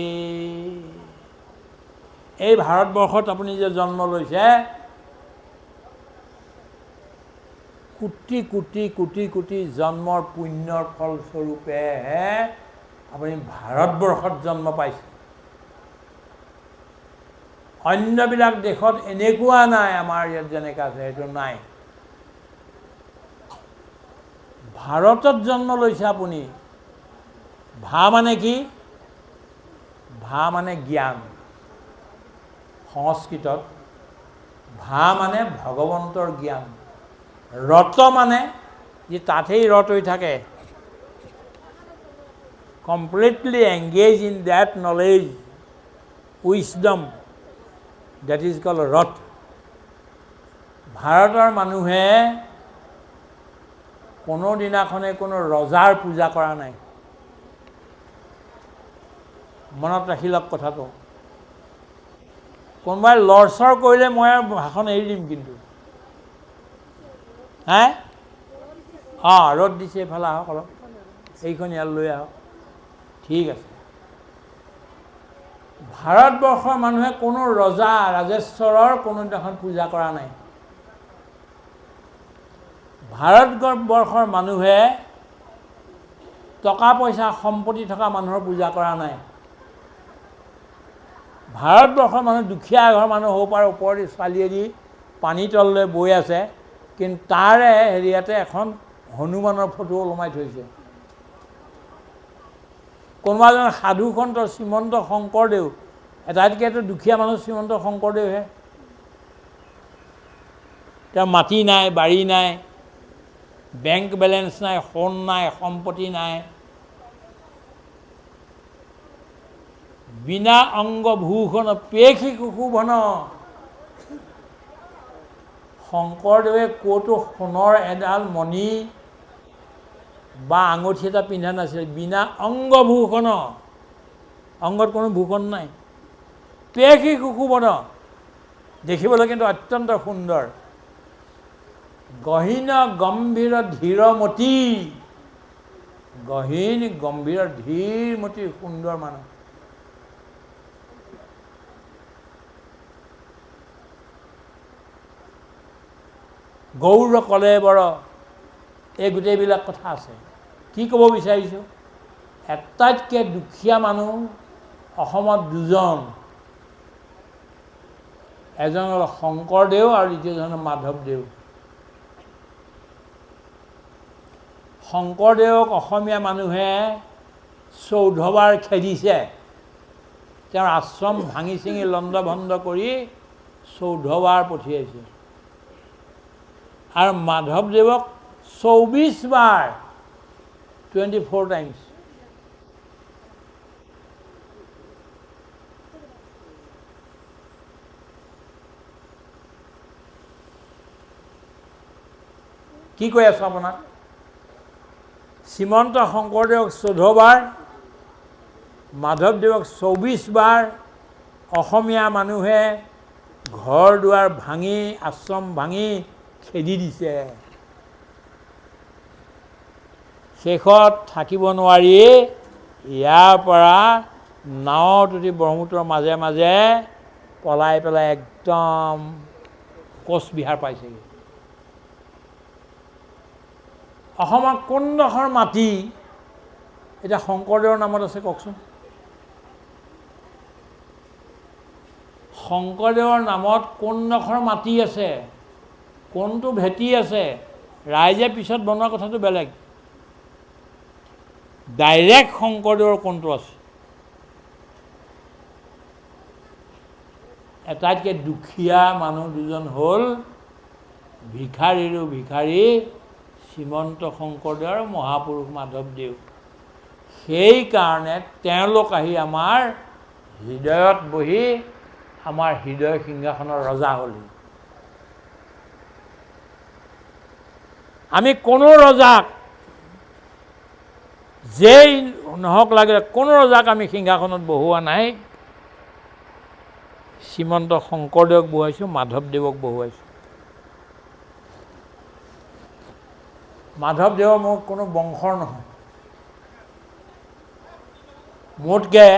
এই ভাৰতবৰ্ষত আপুনি যে জন্ম লৈছে, কোটি কোটি কোটি কোটি জন্মৰ পুণ্যৰ ফলস্বৰূপেহে আপুনি ভাৰতবৰ্ষত জন্ম পাইছে। অন্যবিলাক দেশত এনেকুৱা নাই, আমাৰ ইয়াত যেনেকৈ আছে সেইটো নাই। ভাৰতত জন্ম লৈছে আপুনি। ভা মানে কি? ভা মানে জ্ঞান। সংস্কৃতত ভা মানে ভগৱন্তৰ জ্ঞান। ৰত মানে যে তাতেই ৰত হৈ থাকে, completely engage in that knowledge, wisdom. That is called ৰথ। ভাৰতৰ মানুহে কোনো দিনাখনে কোনো ৰজাৰ পূজা কৰা নাই। মনত ৰাখি লওক কথাটো। কোনোবাই লৰচৰ কৰিলে মই আৰু ভাষণ এৰি দিম কিন্তু। হে ৰ'দ দিছে, এইফালে আহক অলপ, এইখন ইয়াত লৈ আহক। ঠিক আছে। ভাৰতবৰ্ষৰ মানুহে কোনো ৰজা ৰাজেশ্বৰৰ কোনো দিনাখন পূজা কৰা নাই। ভাৰতবৰ্ষৰ মানুহে টকা পইচা সম্পত্তি থকা মানুহৰ পূজা কৰা নাই। ভাৰতবৰ্ষৰ মানুহ দুখীয়া এঘৰ মানুহ হ'ব পাৰে, ওপৰেদি ছোৱালীয়েদি পানী তললৈ বৈ আছে, কিন্তু তাৰে হেৰিয়াতে এখন হনুমানৰ ফটো ওলমাই থৈছে। কোনোবা এজন সাধু সন্ত শ্ৰীমন্ত শংকৰদেৱ, এটাইতকৈতো দুখীয়া মানুহ শ্ৰীমন্ত শংকৰদেৱহে। তেওঁ মাটি নাই, বাৰী নাই, বেংক বেলেঞ্চ নাই, সোণ নাই, সম্পত্তি নাই, বিনা অংগ ভূষণ পেশী কুশোভন। শংকৰদেৱে ক'তো সোণৰ এডাল মণি বা আঙুঠি এটা পিন্ধা নাছিল। বিনা অংগ ভূষণ, অংগত কোনো ভূষণ নাই। পেশী কুশোভন, দেখিবলৈ কিন্তু অত্যন্ত সুন্দৰ। গহীন গম্ভীৰ ধীৰমতী, গহীন গম্ভীৰ ধীৰমতী সুন্দৰ মানুহ। গৌৰ কলেবৰ, এই গোটেইবিলাক কথা আছে। কি ক'ব বিচাৰিছোঁ, আটাইতকৈ দুখীয়া মানুহ অসমত দুজন, এজন হ'ল শংকৰদেৱ আৰু দ্বিতীয়জন মাধৱদেৱ। শংকৰদেৱক অসমীয়া মানুহে 14 বাৰ খেদিছে। তেওঁৰ আশ্ৰম ভাঙি চিঙি লণ্ড ভণ্ড কৰি 14 বাৰ পঠিয়াইছে। আৰু মাধৱদেৱক 24 বাৰ, 24 টাইমছ। কি কৈ আছোঁ আপোনাক? শ্ৰীমন্ত শংকৰদেৱক 14 বাৰ, মাধৱদেৱক 24 বাৰ অসমীয়া মানুহে ঘৰ দুৱাৰ ভাঙি, আশ্ৰম ভাঙি খেদি দিছে। শেষত থাকিব নোৱাৰি ইয়াৰ পৰা নাৱত উঠি ব্ৰহ্মপুত্ৰৰ মাজে মাজে পলাই পেলাই একদম কোচবিহাৰ পাইছেগৈ। অসমৰ কোনডোখৰ মাটি এতিয়া শংকৰদেৱৰ নামত আছে কওকচোন? শংকৰদেৱৰ নামত কোনডোখৰ মাটি আছে, কোনটো ভেটি আছে? ৰাইজে পিছত বনোৱা কথাটো বেলেগ। ডাইৰেক্ট শংকৰদেৱৰ কোনটো আছে? এটাইতকৈ দুখীয়া মানুহ দুজন হ'ল ভিখাৰীৰো ভিখাৰী শ্ৰীমন্ত শংকৰদেৱ আৰু মহাপুৰুষ মাধৱদেৱ। সেইকাৰণে তেওঁলোক আহি আমাৰ হৃদয়ত বহি আমাৰ হৃদয় সিংহাসনৰ ৰজা হ'লি। আমি কোনো ৰজাক, যেই নহওক লাগিলে, কোনো ৰজাক আমি সিংহাসনত বহোৱা নাই। শ্ৰীমন্ত শংকৰদেৱক বহুৱাইছোঁ, মাধৱদেৱক বহুৱাইছোঁ। মাধৱদেৱৰ মোৰ কোনো বংশৰ নহয়। মোতকৈ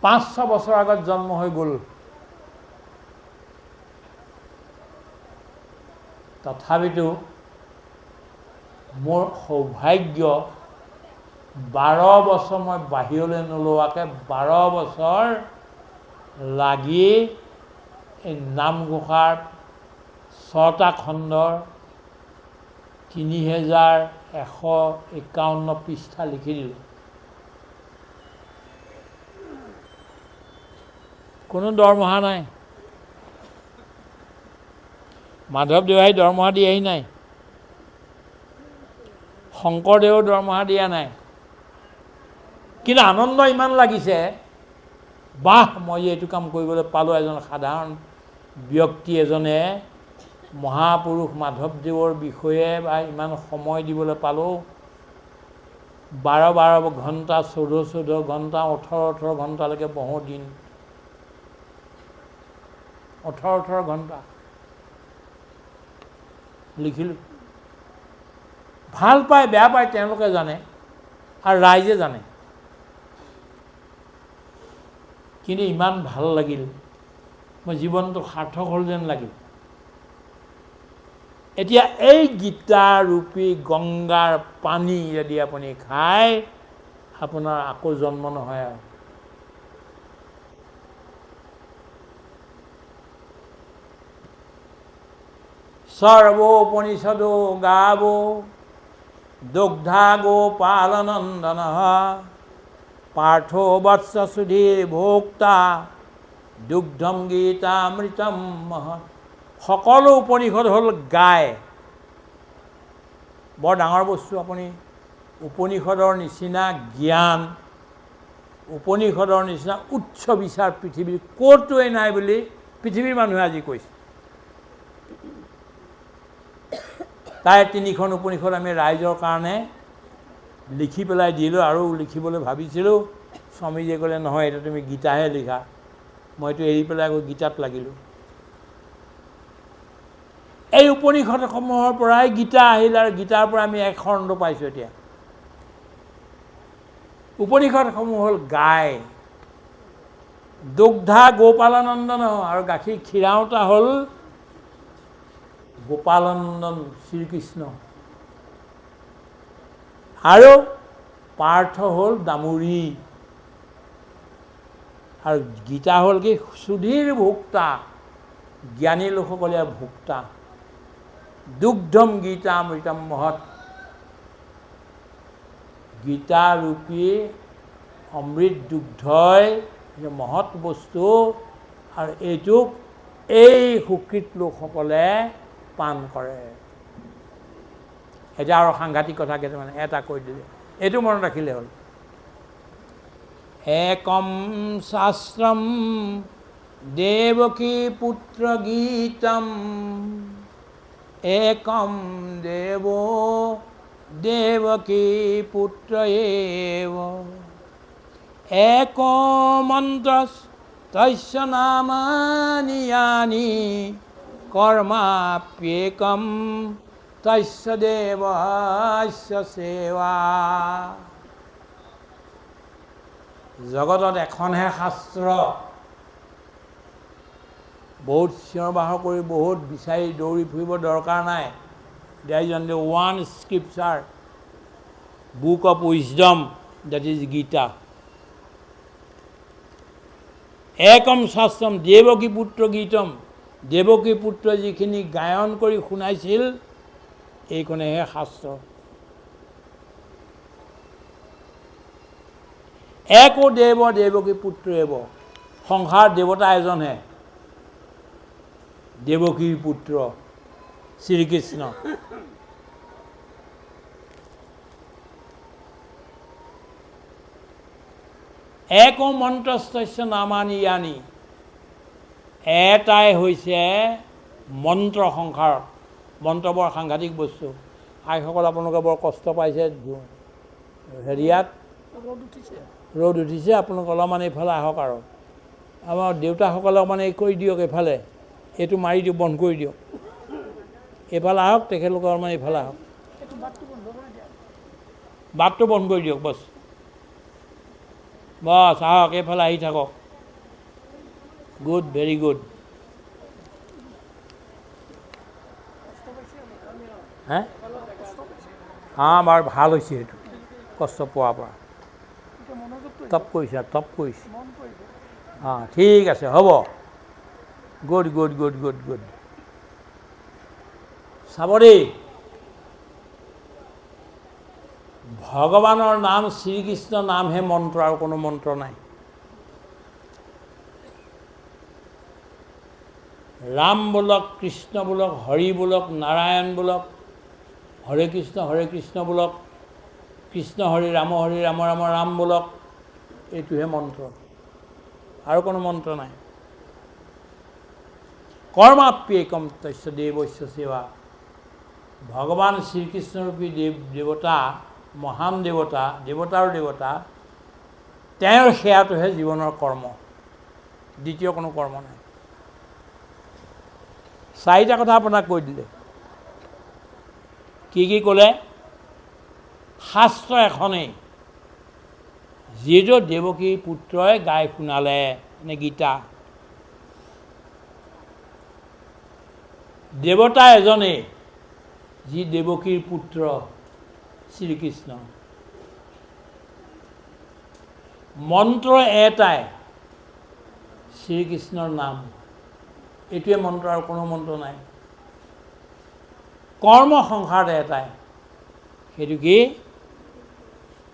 500 বছৰ আগত জন্ম হৈ গ'ল। তথাপিতো মোৰ সৌভাগ্য 12 বছৰ মই বাহিৰলৈ নোলোৱাকৈ 12 বছৰ লাগি এই নামঘোষাৰ 6টা খণ্ডৰ 3151 পৃষ্ঠা লিখি দিলোঁ। কোনো দৰমহা নাই। মাধৱদেৱাই দৰমহা দিয়াহি নাই, শংকৰদেৱেও দৰমহা দিয়া নাই। কিন্তু আনন্দ ইমান লাগিছে বাহ মই যে এইটো কাম কৰিবলৈ পালোঁ। এজন সাধাৰণ ব্যক্তি এজনে মহাপুৰুষ মাধৱদেৱৰ বিষয়ে বা ইমান সময় দিবলৈ পালোঁ। 12 ঘণ্টা, 14 ঘণ্টা, 18 ঘণ্টালৈকে বহু দিন, 18 ঘণ্টা লিখিলোঁ। ভাল পায় বেয়া পায় তেওঁলোকে জানে আৰু ৰাইজে জানে, কিন্তু ইমান ভাল লাগিল, মই জীৱনটো সাৰ্থক হ'ল যেন লাগিল। এতিয়া এই গীতাৰূপী গংগাৰ পানী যদি আপুনি খায়, আপোনাৰ আকৌ জন্ম নহয় আৰু। সৰ্বোপনিষদো গাৱো দুগ্ধা গোপালনন্দনঃ পাৰ্থো বৎস সুধীৰ ভোক্তা দুগ্ধম গীতামৃতম মহৎ। সকলো উপনিষদ হ'ল গাই। বৰ ডাঙৰ বস্তু। আপুনি উপনিষদৰ নিচিনা জ্ঞান, উপনিষদৰ নিচিনা উচ্চ বিচাৰ পৃথিৱীৰ ক'তোৱেই নাই বুলি পৃথিৱীৰ মানুহে আজি কৈছে। তাই 3খন উপনিষদ আমি ৰাইজৰ কাৰণে লিখি পেলাই দিলোঁ, আৰু লিখিবলৈ ভাবিছিলোঁ। স্বামীজীয়ে ক'লে নহয়, এইটো তুমি গীতাহে লিখা। মইতো এৰি পেলাই আকৌ গীতাত লাগিলোঁ। এই উপনিষদসমূহৰ পৰাই গীতা আহিল, আৰু গীতাৰ পৰা আমি 1 খণ্ড পাইছোঁ। এতিয়া উপনিষদসমূহ হ'ল গাই, দুগ্ধা গোপালনন্দন, আৰু গাখীৰ খীৰাওঁতা হ'ল গোপালনন্দন শ্ৰীকৃষ্ণ, আৰু পাৰ্থ হ'ল দামুৰী, আৰু গীতা হ'ল কি সুধীৰ ভোক্তা, জ্ঞানী লোকসকলে ভোক্তা। দুগ্ধম গীতামৃতম মহৎ, গীতাৰূপী অমৃত দুগ্ধই মহৎ বস্তু, আৰু এইটোক এই সুকৃত লোকসকলে পান কৰে। এতিয়া আৰু সাংঘাতিক কথা কেইটামান এটা কৈ দিলে, এইটো মনত ৰাখিলে হ'ল। একম শাস্ত্ৰম দেৱকী পুত্ৰ গীতম, একম দেৱ দেৱকী পুত্ৰ এব, এক মন্ত্ৰস তস্য নামানি য়ানি, কৰ্মাপ্যেকম তস্য দেৱস্য সেৱা। জগতত এখনহে শাস্ত্ৰ, বহুত চিঞৰ বাখৰ কৰি বহুত বিচাৰি দৌৰি ফুৰিব দৰকাৰ নাই। There is only one scripture, book of wisdom, that is Gita. একম শাস্ত্ৰম দেৱকী পুত্ৰ গীতম, দেৱকী পুত্ৰ যিখিনি গায়ন কৰি শুনাইছিল, এইখনেহে শাস্ত্ৰ। একো দেৱ দেৱকী পুত্ৰ এব, সংসাৰ দেৱতা এজনহে, দেৱকীৰ পুত্ৰ শ্ৰীকৃষ্ণ। এক মন্ত্ৰস্তস্য নামানি য়ানি, এটাই হৈছে মন্ত্ৰ সংসাৰত। মন্ত্ৰ বৰ সাংঘাতিক বস্তু। আইসকল আপোনালোকে বৰ কষ্ট পাইছে, হেৰিয়াত ৰ'দ উঠিছে, আপোনালোকে অলপমান এইফালে আহক। আৰু আমাৰ দেউতাসকলে অকণমান এই কৰি দিয়ক, এইফালে এইটো মাৰি দিয়ক, বন্ধ কৰি দিয়ক। এইফালে আহক, তেখেতলোকে অলপমান এইফালে আহক, বাটটো বন্ধ কৰি দিয়ক। বছ বছ আহক, এইফালে আহি থাকক। Good, very good. হে বাৰু ভাল হৈছে, সেইটো কষ্ট পোৱাৰ পৰা টপ কৰিছে, টপ কৰিছে। ঠিক আছে, হ'ব। Good good good good good. চাব দেই, ভগৱানৰ নাম শ্ৰীকৃষ্ণ নামহে মন্ত্ৰ, আৰু কোনো মন্ত্ৰ নাই। ৰাম বোলক, কৃষ্ণ বোলক, হৰি বোলক, নাৰায়ণ বোলক, হৰে কৃষ্ণ বোলক, কৃষ্ণ হৰি ৰাম ৰাম ৰাম বোলক, এইটোহে মন্ত্ৰ। আৰু কোনো মন্ত্ৰ নাই। কৰ্মাপ্যেকম তস্য দেৱস্য সেৱা। ভগৱান শ্ৰীকৃষ্ণৰূপী দেৱতা, মহান দেৱতা, দেৱতাৰ দেৱতা, তেওঁৰ সেৱাটোহে জীৱনৰ কৰ্ম, দ্বিতীয় কোনো কৰ্ম নাই। চাৰিটা কথা আপোনাক কৈ দিলে। কি কি ক'লে? শাস্ত্ৰ এখনেই, যিটো দেৱকীৰ পুত্ৰই গাই শুনালে, মানে গীতা। দেৱতা এজনেই, যি দেৱকীৰ পুত্ৰ শ্ৰীকৃষ্ণ। মন্ত্ৰ এটাই, শ্ৰীকৃষ্ণৰ নাম, এইটোৱে মন্ত্ৰ, আৰু কোনো মন্ত্ৰ নাই। কৰ্ম সংসাৰত এটাই, সেইটো কি?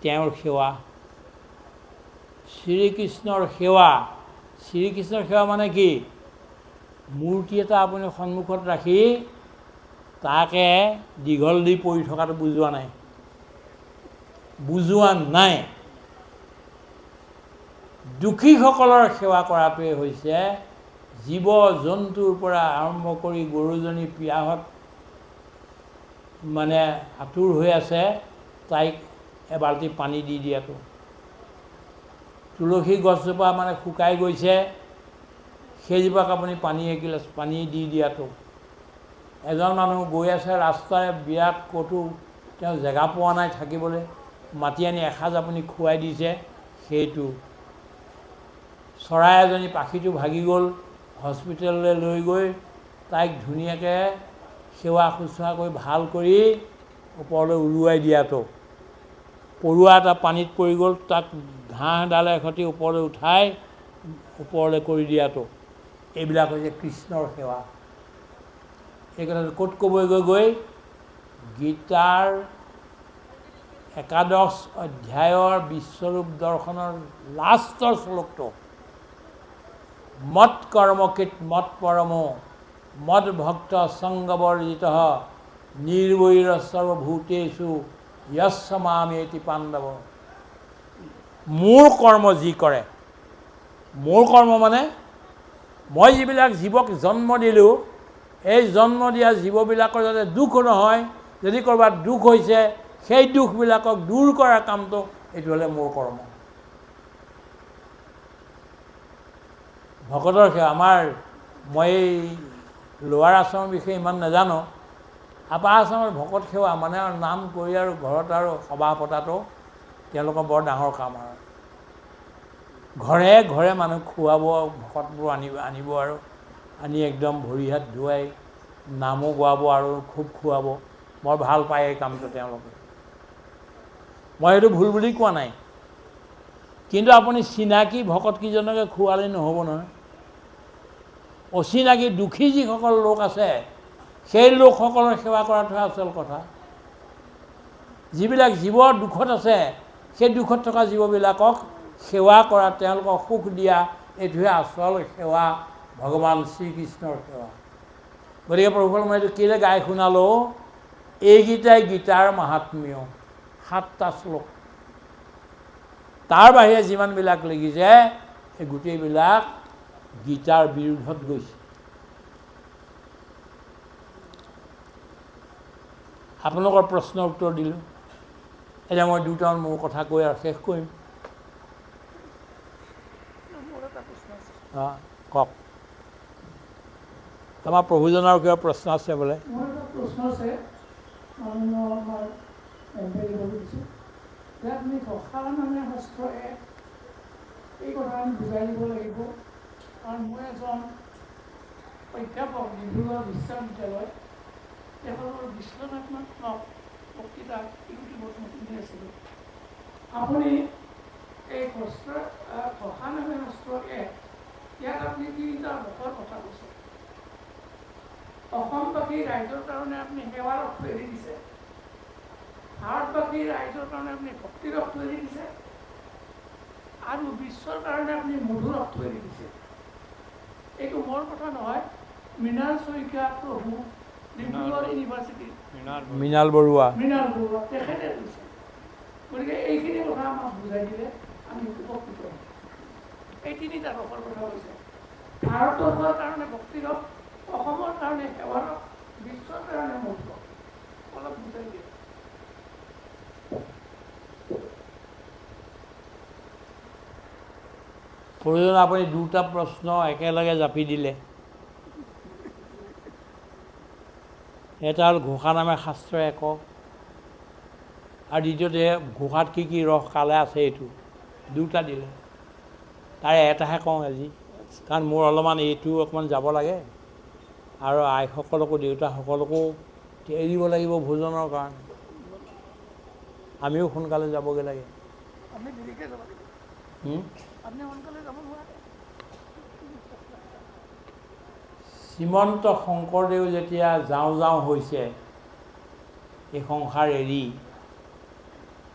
তেওঁৰ সেৱা, শ্ৰীকৃষ্ণৰ সেৱা। শ্ৰীকৃষ্ণৰ সেৱা মানে কি? মূৰ্তি এটা আপুনি সন্মুখত ৰাখি তাকে দীঘল দি পৰি থকাটো বুজোৱা নাই, বুজোৱা নাই। দুখীসকলৰ সেৱা কৰাটোৱে হৈছে জীৱ জন্তুৰ পৰা আৰম্ভ কৰি গৰুজনী পিয়াহত মানে আঁতুৰ হৈ আছে, তাইক এবাল্টি পানী দি দিয়াটো। তুলসী গছজোপা মানে শুকাই গৈছে, সেইজোপাক আপুনি এগিলাচ পানী দি দিয়াটো। এজন মানুহ গৈ আছে ৰাস্তাৰে, বিৰাট ক'তো তেওঁ জেগা পোৱা নাই থাকিবলৈ, মাতি আনি এসাঁজ আপুনি খুৱাই দিছে, সেইটো। চৰাই এজনী পাখিটো ভাগি গ'ল, হস্পিটেললৈ লৈ গৈ তাইক ধুনীয়াকৈ সেৱা শুশ্ৰূষা কৰি ভাল কৰি ওপৰলৈ উৰুৱাই দিয়াটো। পৰুৱা এটা পানীত পৰি গ'ল, তাক ঘাঁহ ডালে সৈতে ওপৰলৈ উঠাই ওপৰলৈ কৰি দিয়াটো। এইবিলাক হৈছে কৃষ্ণৰ সেৱা। এই কথাটো ক'ত ক'বগৈ গৈ? গীতাৰ ১১ অধ্যায়ৰ বিশ্বৰূপ দৰ্শনৰ লাষ্টৰ শ্লোকটো। মৎ কৰ্মকৃত মৎ পৰমো মদ ভক্ত সংগবৰ্জিত নিৰ্বৈৰ সৰ্বভূতেষু য়স্য মামেতি পাণ্ডৱ। মোৰ কৰ্ম যি কৰে, মোৰ কৰ্ম মানে মই যিবিলাক জীৱক জন্ম দিলোঁ, এই জন্ম দিয়া জীৱবিলাকৰ যাতে দুখ নহয়, যদি ক'ৰবাত দুখ হৈছে সেই দুখবিলাকক দূৰ কৰাৰ কামটো, এইটো হ'লে মোৰ কৰ্ম। ভকতৰ সেৱা। আমাৰ মই এই লোৱাৰ আশ্ৰমৰ বিষয়ে ইমান নাজানো, আপাৰ আশ্ৰমৰ ভকত সেৱা মানে আৰু নাম কৰি আৰু ঘৰত আৰু সভা পতাটো তেওঁলোকৰ বৰ ডাঙৰ কাম। আৰু ঘৰে ঘৰে মানুহ খুৱাব, ভকতবোৰ আনিব আৰু আনি একদম ভৰি হাত ধুৱাই নামো গোৱাব আৰু খুব খুৱাব। বৰ ভাল পায় এই কামটো তেওঁলোকে। মই এইটো ভুল বুলি কোৱা নাই, কিন্তু আপুনি চিনাকি ভকতকেইজনকে খুৱালে নহ'ব নহয়। অচিনাকি দুখী যিসকল লোক আছে, সেই লোকসকলৰ সেৱা কৰাটোহে আচল কথা। যিবিলাক জীৱ দুখত আছে, সেই দুখত থকা জীৱবিলাকক সেৱা কৰা, তেওঁলোকক সুখ দিয়া, এইটোহে আচল সেৱা, ভগৱান শ্ৰীকৃষ্ণৰ সেৱা। গতিকে প্ৰভুসকল, মই এইটো কেলৈ গাই শুনালোঁ? এইকেইটাই গীতাৰ মাহাত্ম্য, 7টা শ্লোক। তাৰ বাহিৰে যিমানবিলাক লিখিছে, সেই গোটেইবিলাক গীতাৰ বিৰুদ্ধত গৈছে। আপোনালোকৰ প্ৰশ্নৰ উত্তৰ দিলোঁ। এতিয়া মই দুটামান মোৰ কথা কৈ আৰু শেষ কৰিম। কওক। আমাৰ প্ৰভুজনৰ কিবা প্ৰশ্ন আছে বোলে? মোৰ এটা প্ৰশ্ন আছে, আপুনি ঘোষা মানে শাস্ত্ৰ এই কথা আমি বুজাই দিব লাগিব। কাৰণ মই এজন অধ্যাপক, ডিব্ৰুগড় বিশ্ববিদ্যালয়, তেখেতৰ বিশ্লেষণাত্মক বক্তৃতা শুনি আছিলোঁ। আপুনি এই ঘোষা নামে শাস্ত্ৰ ইয়াত আপুনি তিনিটা লোকৰ কথা কৈছে। অসমবাসী ৰাইজৰ কাৰণে আপুনি সেৱাৰ অৰ্থ এৰি দিছে, ভাৰতবাসী ৰাইজৰ কাৰণে আপুনি ভক্তিৰ অৰ্থ এৰি দিছে, আৰু বিশ্বৰ কাৰণে আপুনি মধুৰ অৰ্থ এৰি দিছে। এইটো মোৰ কথা নহয়, মৃণাল শইকীয়া প্ৰভু, ডিব্ৰুগড় ইউনিভাৰ্চিটি, মৃণাল বৰুৱা তেখেতে কৈছে। গতিকে এইখিনি কথা আমাক বুজাই দিলে আমি উপকৃত হ'ম। এই তিনিটা ৰসৰ কথা কৈছে। ভাৰতবৰ্ষৰ কাৰণে ভক্তিৰস, অসমৰ কাৰণে সেৱাৰস, বিশ্বৰ কাৰণে মূৰ্খ। অলপ বুজাই দিয়ে। প্ৰয়োজন আপুনি দুটা প্ৰশ্ন একেলগে জাপি দিলে। এটা হ'ল ঘোষা নামে শাস্ত্ৰ এক, আৰু দ্বিতীয়তে ঘোষাত কি কি ৰস কালে আছে এইটো। দুটা দিলে, তাৰে এটাহে কওঁ আজি, কাৰণ মোৰ অলপমান এইটো অকণমান যাব লাগে, আৰু আইসকলকো দেউতাসকলকো এৰিব লাগিব ভোজনৰ কাৰণে। আমিও সোনকালে যাবগৈ লাগে। আপুনি দেৰিকৈ যাব লাগিব, আপুনি সোনকালে যাব নোৱাৰে। শ্ৰীমন্ত শংকৰদেৱ যেতিয়া যাওঁ যাওঁ হৈছে এই সংসাৰ এৰি,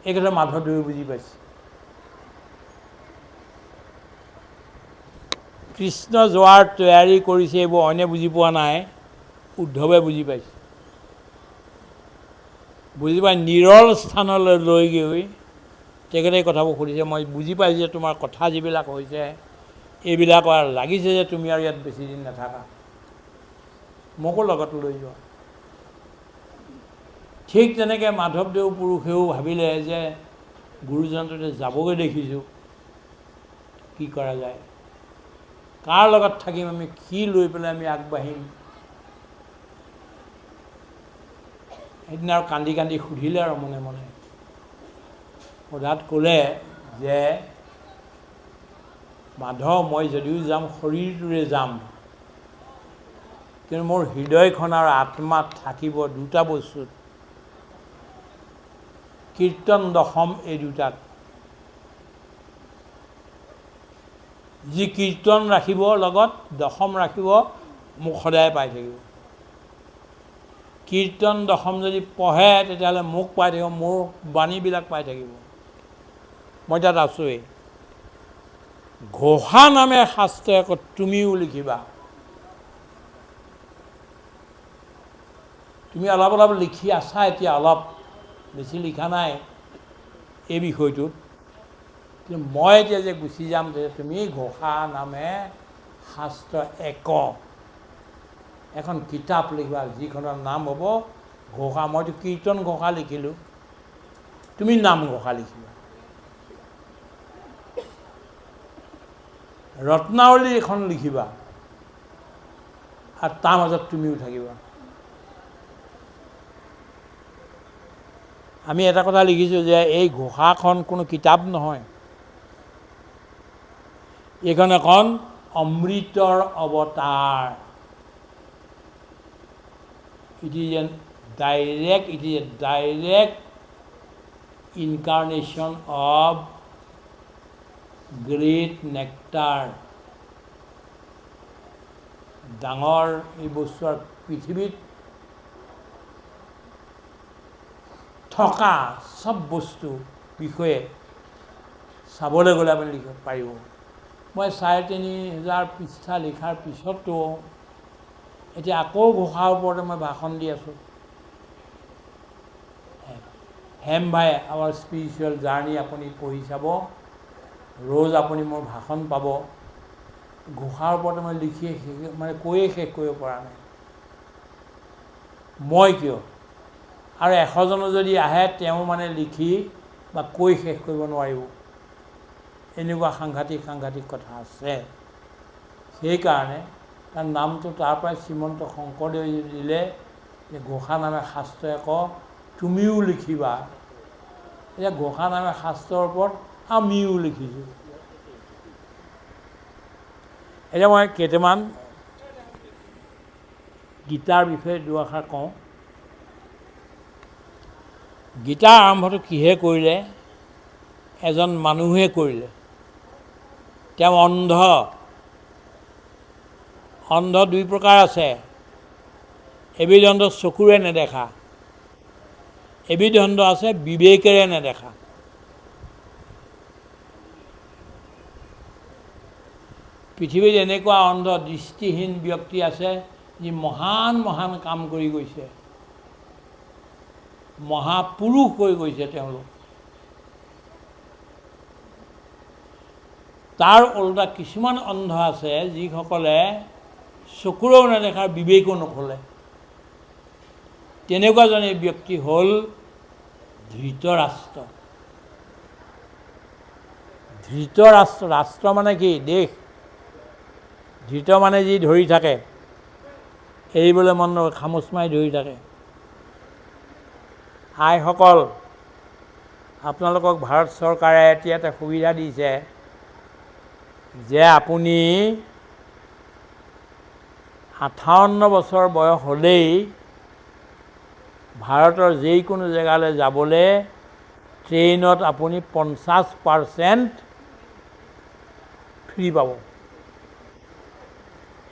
এই কথা মাধৱদেৱে বুজি পাইছে। কৃষ্ণ যোৱাৰ তৈয়াৰী কৰিছে, এইবোৰ অইনে বুজি পোৱা নাই, উদ্ধৱে বুজি পাইছে। বুজি পাই নিৰল স্থানলৈ লৈ গৈ তেখেতে কথাবোৰ সুধিছে, মই বুজি পাইছোঁ যে তোমাৰ কথা যিবিলাক হৈছে এইবিলাক লাগিছে যে তুমি আৰু ইয়াত বেছি দিন নাথাকা, মোকো লগত লৈ যোৱা। ঠিক তেনেকৈ মাধৱদেৱ পুৰুষেও ভাবিলে যে গুৰুজনটোতে যাবগৈ দেখিছোঁ, কি কৰা যায়, কাৰ লগত থাকিম আমি, কি লৈ পেলাই আমি আগবাঢ়িম। সেইদিনা আৰু কান্দি কান্দি সুধিলে আৰু মনে মনে। সোধাত ক'লে যে মাধৱ, মই যদিও যাম শৰীৰটোৰে যাম, কিন্তু মোৰ হৃদয়খন আৰু আত্মাত থাকিব দুটা বস্তুত, কীৰ্তন দশম এই দুটাত। যি কীৰ্তন ৰাখিব লগত দশম ৰাখিব, মোক সদায় পাই থাকিব। কীৰ্তন দশম যদি পঢ়ে তেতিয়াহ'লে মোক পাই থাকিব, মোৰ বাণীবিলাক পাই থাকিব। মই তাত আছোঁৱেই। ঘোষা নামে শাস্ত্ৰ আকৌ তুমিও লিখিবা। তুমি অলপ অলপ লিখি আছা এতিয়া, অলপ বেছি লিখা নাই এই বিষয়টোত, কিন্তু মই এতিয়া যে গুচি যাম, তেতিয়া তুমি ঘোষা নামে শাস্ত্ৰ এক এখন কিতাপ লিখিবা, যিখনৰ নাম হ'ব ঘোষা। মইতো কীৰ্তন ঘোষা লিখিলোঁ, তুমি নাম ঘোষা লিখিবা। ৰত্নাৱলী এখন লিখিবা, আৰু তাৰ মাজত তুমিও থাকিবা। আমি এটা কথা লিখিছোঁ যে এই ঘোষাখন কোনো কিতাপ নহয়, এইখন এখন অমৃতৰ অৱতাৰ। It is a direct incarnation of great nectar. ডাঙৰ এই বস্তু আৰু পৃথিৱীত থকা চব বস্তু বিষয়ে চাবলৈ গ'লে আপুনি লিখিব পাৰিব। মই ৩,৫০০ পৃষ্ঠা লিখাৰ পিছতো এতিয়া আকৌ ঘোষাৰ ওপৰতে মই ভাষণ দি আছোঁ। হেম ভাই আৱাৰ স্পিৰিচুৱেল জাৰ্ণি আপুনি পঢ়ি চাব, ৰোজ আপুনি মোৰ ভাষণ পাব। ঘোষাৰ ওপৰতে মই লিখি মানে কৈয়ে শেষ কৰিব পৰা নাই। মই কিয়, আৰু ১০০জনো যদি আহে তেওঁ মানে লিখি বা কৈ শেষ কৰিব নোৱাৰিব, এনেকুৱা সাংঘাতিক সাংঘাতিক কথা আছে। সেইকাৰণে তাৰ নামটো তাৰ পৰাই শ্ৰীমন্ত শংকৰদেৱে দিলে যে ঘোষা নামে শাস্ত্ৰ এক তুমিও লিখিবা। এতিয়া ঘোষা নামে শাস্ত্ৰৰ ওপৰত আমিও লিখিছোঁ। এতিয়া মই কেইটামান গীতাৰ বিষয়ে দুআষাৰ কওঁ। গীতাৰ আৰম্ভটো কিহে কৰিলে? এজন মানুহে কৰিলে। তেওঁ অন্ধ। অন্ধ দুই প্ৰকাৰ আছে, এবিধ অন্ধ চকুৰে নেদেখা, এবিধ অন্ধ আছে বিবেকেৰে নেদেখা। পৃথিৱীত এনেকুৱা অন্ধ দৃষ্টিহীন ব্যক্তি আছে যি মহান মহান কাম কৰি গৈছে, মহাপুৰুষ হৈ গৈছে তেওঁলোক। তাৰ ওলোটা কিছুমান অন্ধ আছে যিসকলে চকুৰেও নেদেখাৰ বিবেকো নখোলে। তেনেকুৱাজনী ব্যক্তি হ'ল ধৃতৰাষ্ট্ৰ। ধৃতৰাষ্ট্ৰ, ৰাষ্ট্ৰ মানে কি? দেশ। ধৃত মানে যি ধৰি থাকে, এৰিবলৈ মন নকৰে, খামোচ মাৰি ধৰি থাকে। আইসকল, আপোনালোকক ভাৰত চৰকাৰে এতিয়া এটা সুবিধা দিছে যে আপুনি 58 বছৰ বয়স হ'লেই ভাৰতৰ যিকোনো জেগালৈ যাবলৈ ট্ৰেইনত আপুনি 50% ফ্ৰী পাব।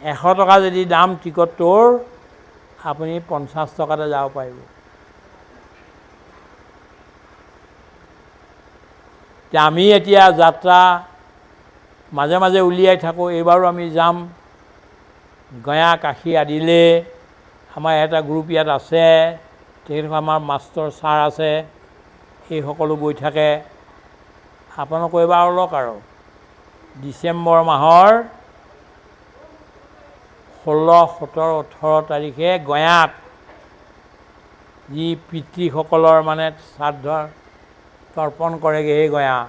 100 টকা যদি দাম টিকটটোৰ, আপুনি 50 টকাতে যাব পাৰিব। আমি এতিয়া যাত্ৰা মাজে মাজে উলিয়াই থাকোঁ। এইবাৰো আমি যাম গঞা, কাশী আদিলৈ। আমাৰ এটা গ্ৰুপ ইয়াত আছে, তেখেতসকল আমাৰ মাষ্টৰ ছাৰ আছে, সেই সকলো গৈ থাকে। আপোনালোকে এইবাৰ ওলক আৰু ডিচেম্বৰ মাহৰ 16, 17, 18 তাৰিখে গঞাত যি পিতৃসকলৰ মানে শ্ৰাদ্ধ তৰ্পণ কৰেগৈ সেই গঞা,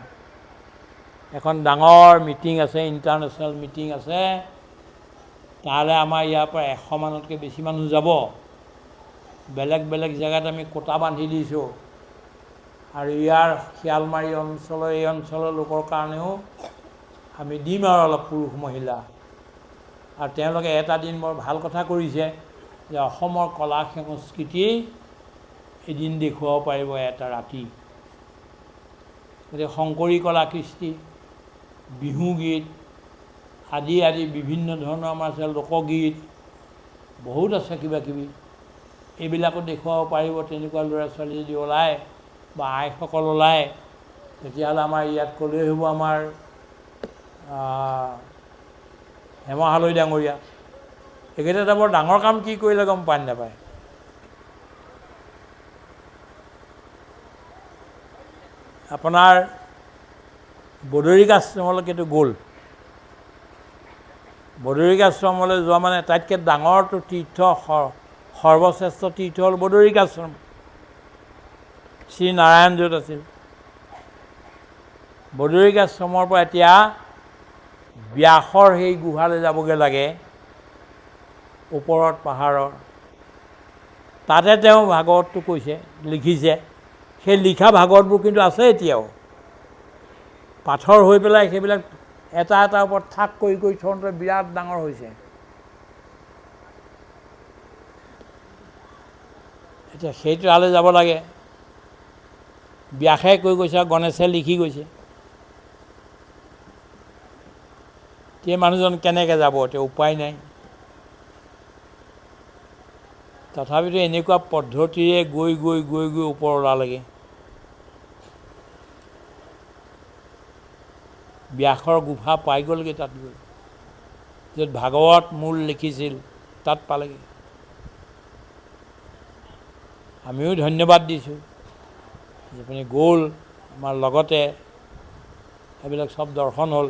এখন ডাঙৰ মিটিং আছে, ইণ্টাৰনেশ্যনেল মিটিং আছে। তালৈ আমাৰ ইয়াৰ পৰা 100 মানতকৈ বেছি মানুহ যাব। বেলেগ বেলেগ জেগাত আমি কোটা বান্ধি দিছোঁ। আৰু ইয়াৰ শিয়ালমাৰী অঞ্চলৰ, এই অঞ্চলৰ লোকৰ কাৰণেও আমি দিম আৰু অলপ পুৰুষ মহিলা। আৰু তেওঁলোকে এটা দিন বৰ ভাল কথা কৰিছে যে অসমৰ কলা সংস্কৃতি এদিন দেখুৱাব পাৰিব, এটা ৰাতি। গতিকে শংকৰী কলা কৃষ্টি, বিহুগীত আদি আদি বিভিন্ন ধৰণৰ আমাৰ আছে, লোকগীত বহুত আছে, কিবা কিবি, এইবিলাকো দেখুৱাব পাৰিব। তেনেকুৱা ল'ৰা ছোৱালী যদি ওলায় বা আইসকল ওলায়, তেতিয়াহ'লে আমাৰ ইয়াত ক'লেই হ'ব আমাৰ হেমা হালৈ ডাঙৰীয়া। এইকেইটা এটা বৰ ডাঙৰ কাম কি কৰিলে গম পাই নাপায়। আপোনাৰ বদৰিক আশ্ৰমলৈকেতো গ'ল। বদৰিক আশ্ৰমলৈ যোৱা মানে আটাইতকৈ ডাঙৰটো তীৰ্থ, সৰ্বশ্ৰেষ্ঠ তীৰ্থ হ'ল বদৰিক আশ্ৰম। শ্ৰী নাৰায়ণ য'ত আছিল। বদৰিক আশ্ৰমৰ পৰা এতিয়া ব্যাসৰ সেই গুহালৈ যাবগৈ লাগে, ওপৰত পাহাৰৰ। তাতে তেওঁ ভাগৱতটো কৈছে, লিখিছে। সেই লিখা ভাগৱতবোৰ কিন্তু আছে এতিয়াও, পাথৰ হৈ পেলাই সেইবিলাক এটা এটাৰ ওপৰত থাক কৰি কৰি থওঁতে বিৰাট ডাঙৰ হৈছে। এতিয়া সেইটো তালৈ যাব লাগে। ব্যাসে কৈ গৈছে, গণেশে লিখি গৈছে। সেই মানুহজন কেনেকৈ যাব? এতিয়া উপায় নাই। তথাপিতো এনেকুৱা পদ্ধতিৰে গৈ গৈ গৈ গৈ ওপৰ ওলালেগৈ। ব্যাসৰ গুফা পাই গ'লগৈ, তাত গৈ য'ত ভাগৱত মূল লিখিছিল তাত পালেগৈ। আমিও ধন্যবাদ দিছোঁ যে আপুনি গ'ল, আমাৰ লগতে এইবিলাক চব দৰ্শন হ'ল।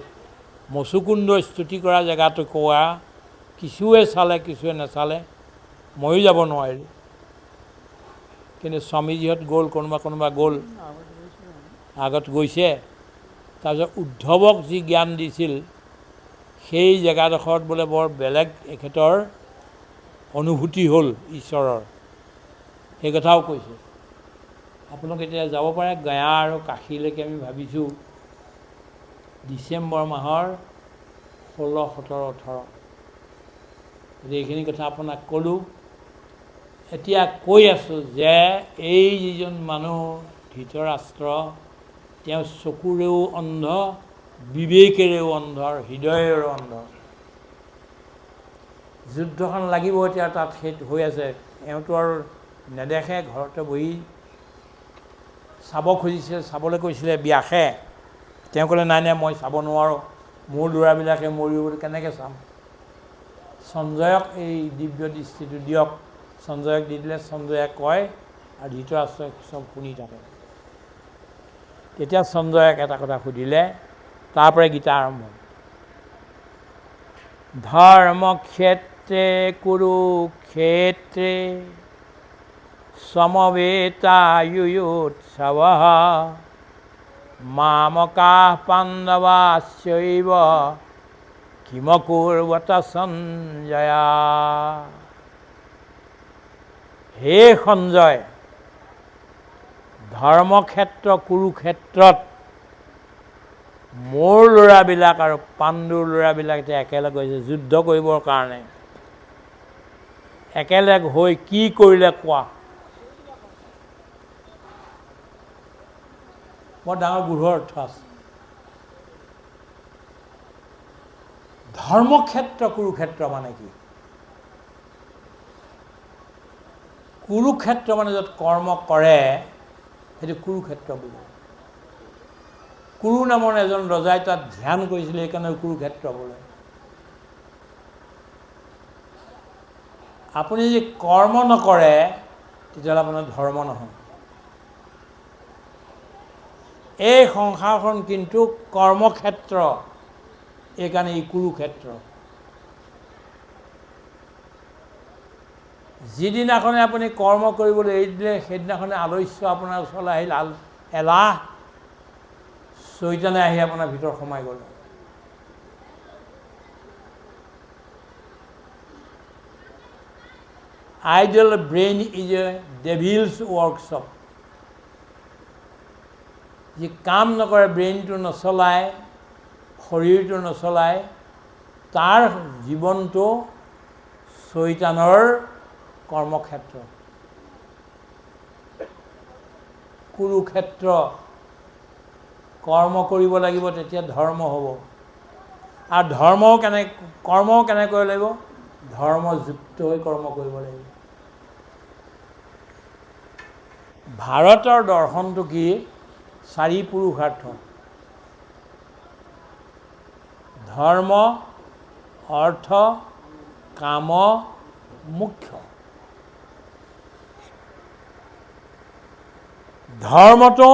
মচুকুণ্ড স্তুতি কৰা জেগাটো কোৱা, কিছুৱে চালে কিছুৱে নাচালে, ময়ো যাব নোৱাৰিলোঁ। কিন্তু স্বামীজীহঁত গ'ল, কোনোবা কোনোবা গ'ল, আগত গৈছে। তাৰপিছত উদ্ধৱক যি জ্ঞান দিছিল, সেই জেগাডোখৰত বোলে বৰ বেলেগ এখেতৰ অনুভূতি হ'ল ঈশ্বৰৰ, সেই কথাও কৈছে। আপোনালোকে এতিয়া যাব পাৰে গঞা আৰু কাশীলৈকে। আমি ভাবিছোঁ ডিচেম্বৰ মাহৰ 16, 17, 18। গতিকে এইখিনি কথা আপোনাক ক'লোঁ। এতিয়া কৈ আছোঁ যে এই যিজন মানুহ ধৃতৰাষ্ট্ৰ, তেওঁ চকুৰেও অন্ধ, বিবেকেৰেও অন্ধ, আৰু হৃদয়ৰেও অন্ধ। যুদ্ধখন লাগিব এতিয়া, তাত সেইটো হৈ আছে। এওঁতো আৰু নেদেখে, ঘৰতে বহি চাব খুজিছে, চাবলৈ কৈছিলে ব্যাসে। তেওঁ ক'লে নাই নাই, মই চাব নোৱাৰোঁ, মোৰ ল'ৰাবিলাকে মৰিব, কেনেকৈ চাম? সঞ্জয়ক এই দিব্য দৃষ্টিটো দিয়ক। সঞ্জয়ক দি দিলে, সঞ্জয়ে কয় আৰু ধৃতৰাষ্ট্ৰই চব শুনি থাকে। তেতিয়া সঞ্জয়ক এটা কথা সুধিলে, তাৰ পৰাই গীতা আৰম্ভ। ধৰ্মক্ষেত্ৰে কুৰুক্ষেত্ৰে সমবেতায়ুয়োৎসৱঃ মামকাঃ পাণ্ডৱাশ্চৈব কিমকুৰ্বত সঞ্জয়। হে সঞ্জয়, ধৰ্মক্ষেত্ৰ কুৰুক্ষেত্ৰত মোৰ ল'ৰাবিলাক আৰু পাণ্ডুৰ ল'ৰাবিলাক এতিয়া একেলগে হৈছে যুদ্ধ কৰিবৰ কাৰণে। একেলগ হৈ কি কৰিলে কোৱা? বৰ ডাঙৰ গূঢ় অৰ্থ আছে। ধৰ্মক্ষেত্ৰ কুৰুক্ষেত্ৰ মানে কি? কুৰুক্ষেত্ৰ মানে য'ত কৰ্ম কৰে সেইটো কুৰুক্ষেত্ৰ বুলি। কুৰু নামৰ এজন ৰজাই তাত ধ্যান কৰিছিলে, সেইকাৰণে কুৰুক্ষেত্ৰ বোলে। আপুনি যদি কৰ্ম নকৰে তেতিয়াহ'লে আপোনাৰ ধৰ্ম নহয়। এই সংসাৰখন কিন্তু কৰ্মক্ষেত্ৰ, এইকাৰণে ই কুৰুক্ষেত্ৰ। যিদিনাখনে আপুনি কৰ্ম কৰিবলৈ এৰি দিলে সেইদিনাখনে আলস্য আপোনাৰ ওচৰলৈ আহিল, এলাহ চৈতানে আহি আপোনাৰ ভিতৰত সোমাই গ'ল। Idol brain is a devils workshop. যি কাম নকৰে, ব্ৰেইনটো নচলায়, শৰীৰটো নচলায়, তাৰ জীৱনটো চৈতানৰ কৰ্মক্ষেত্ৰ, কুৰুক্ষেত্ৰ। কৰ্ম কৰিব লাগিব, তেতিয়া ধৰ্ম হ'ব। আৰু কৰ্মও কেনেকৈ লাগিব? ধৰ্মযুক্ত হৈ কৰ্ম কৰিব লাগিব। ভাৰতৰ দৰ্শনটো কি? 4 পুৰুষাৰ্থ: ধৰ্ম, অৰ্থ, কাম, মোক্ষ। ধৰ্মটো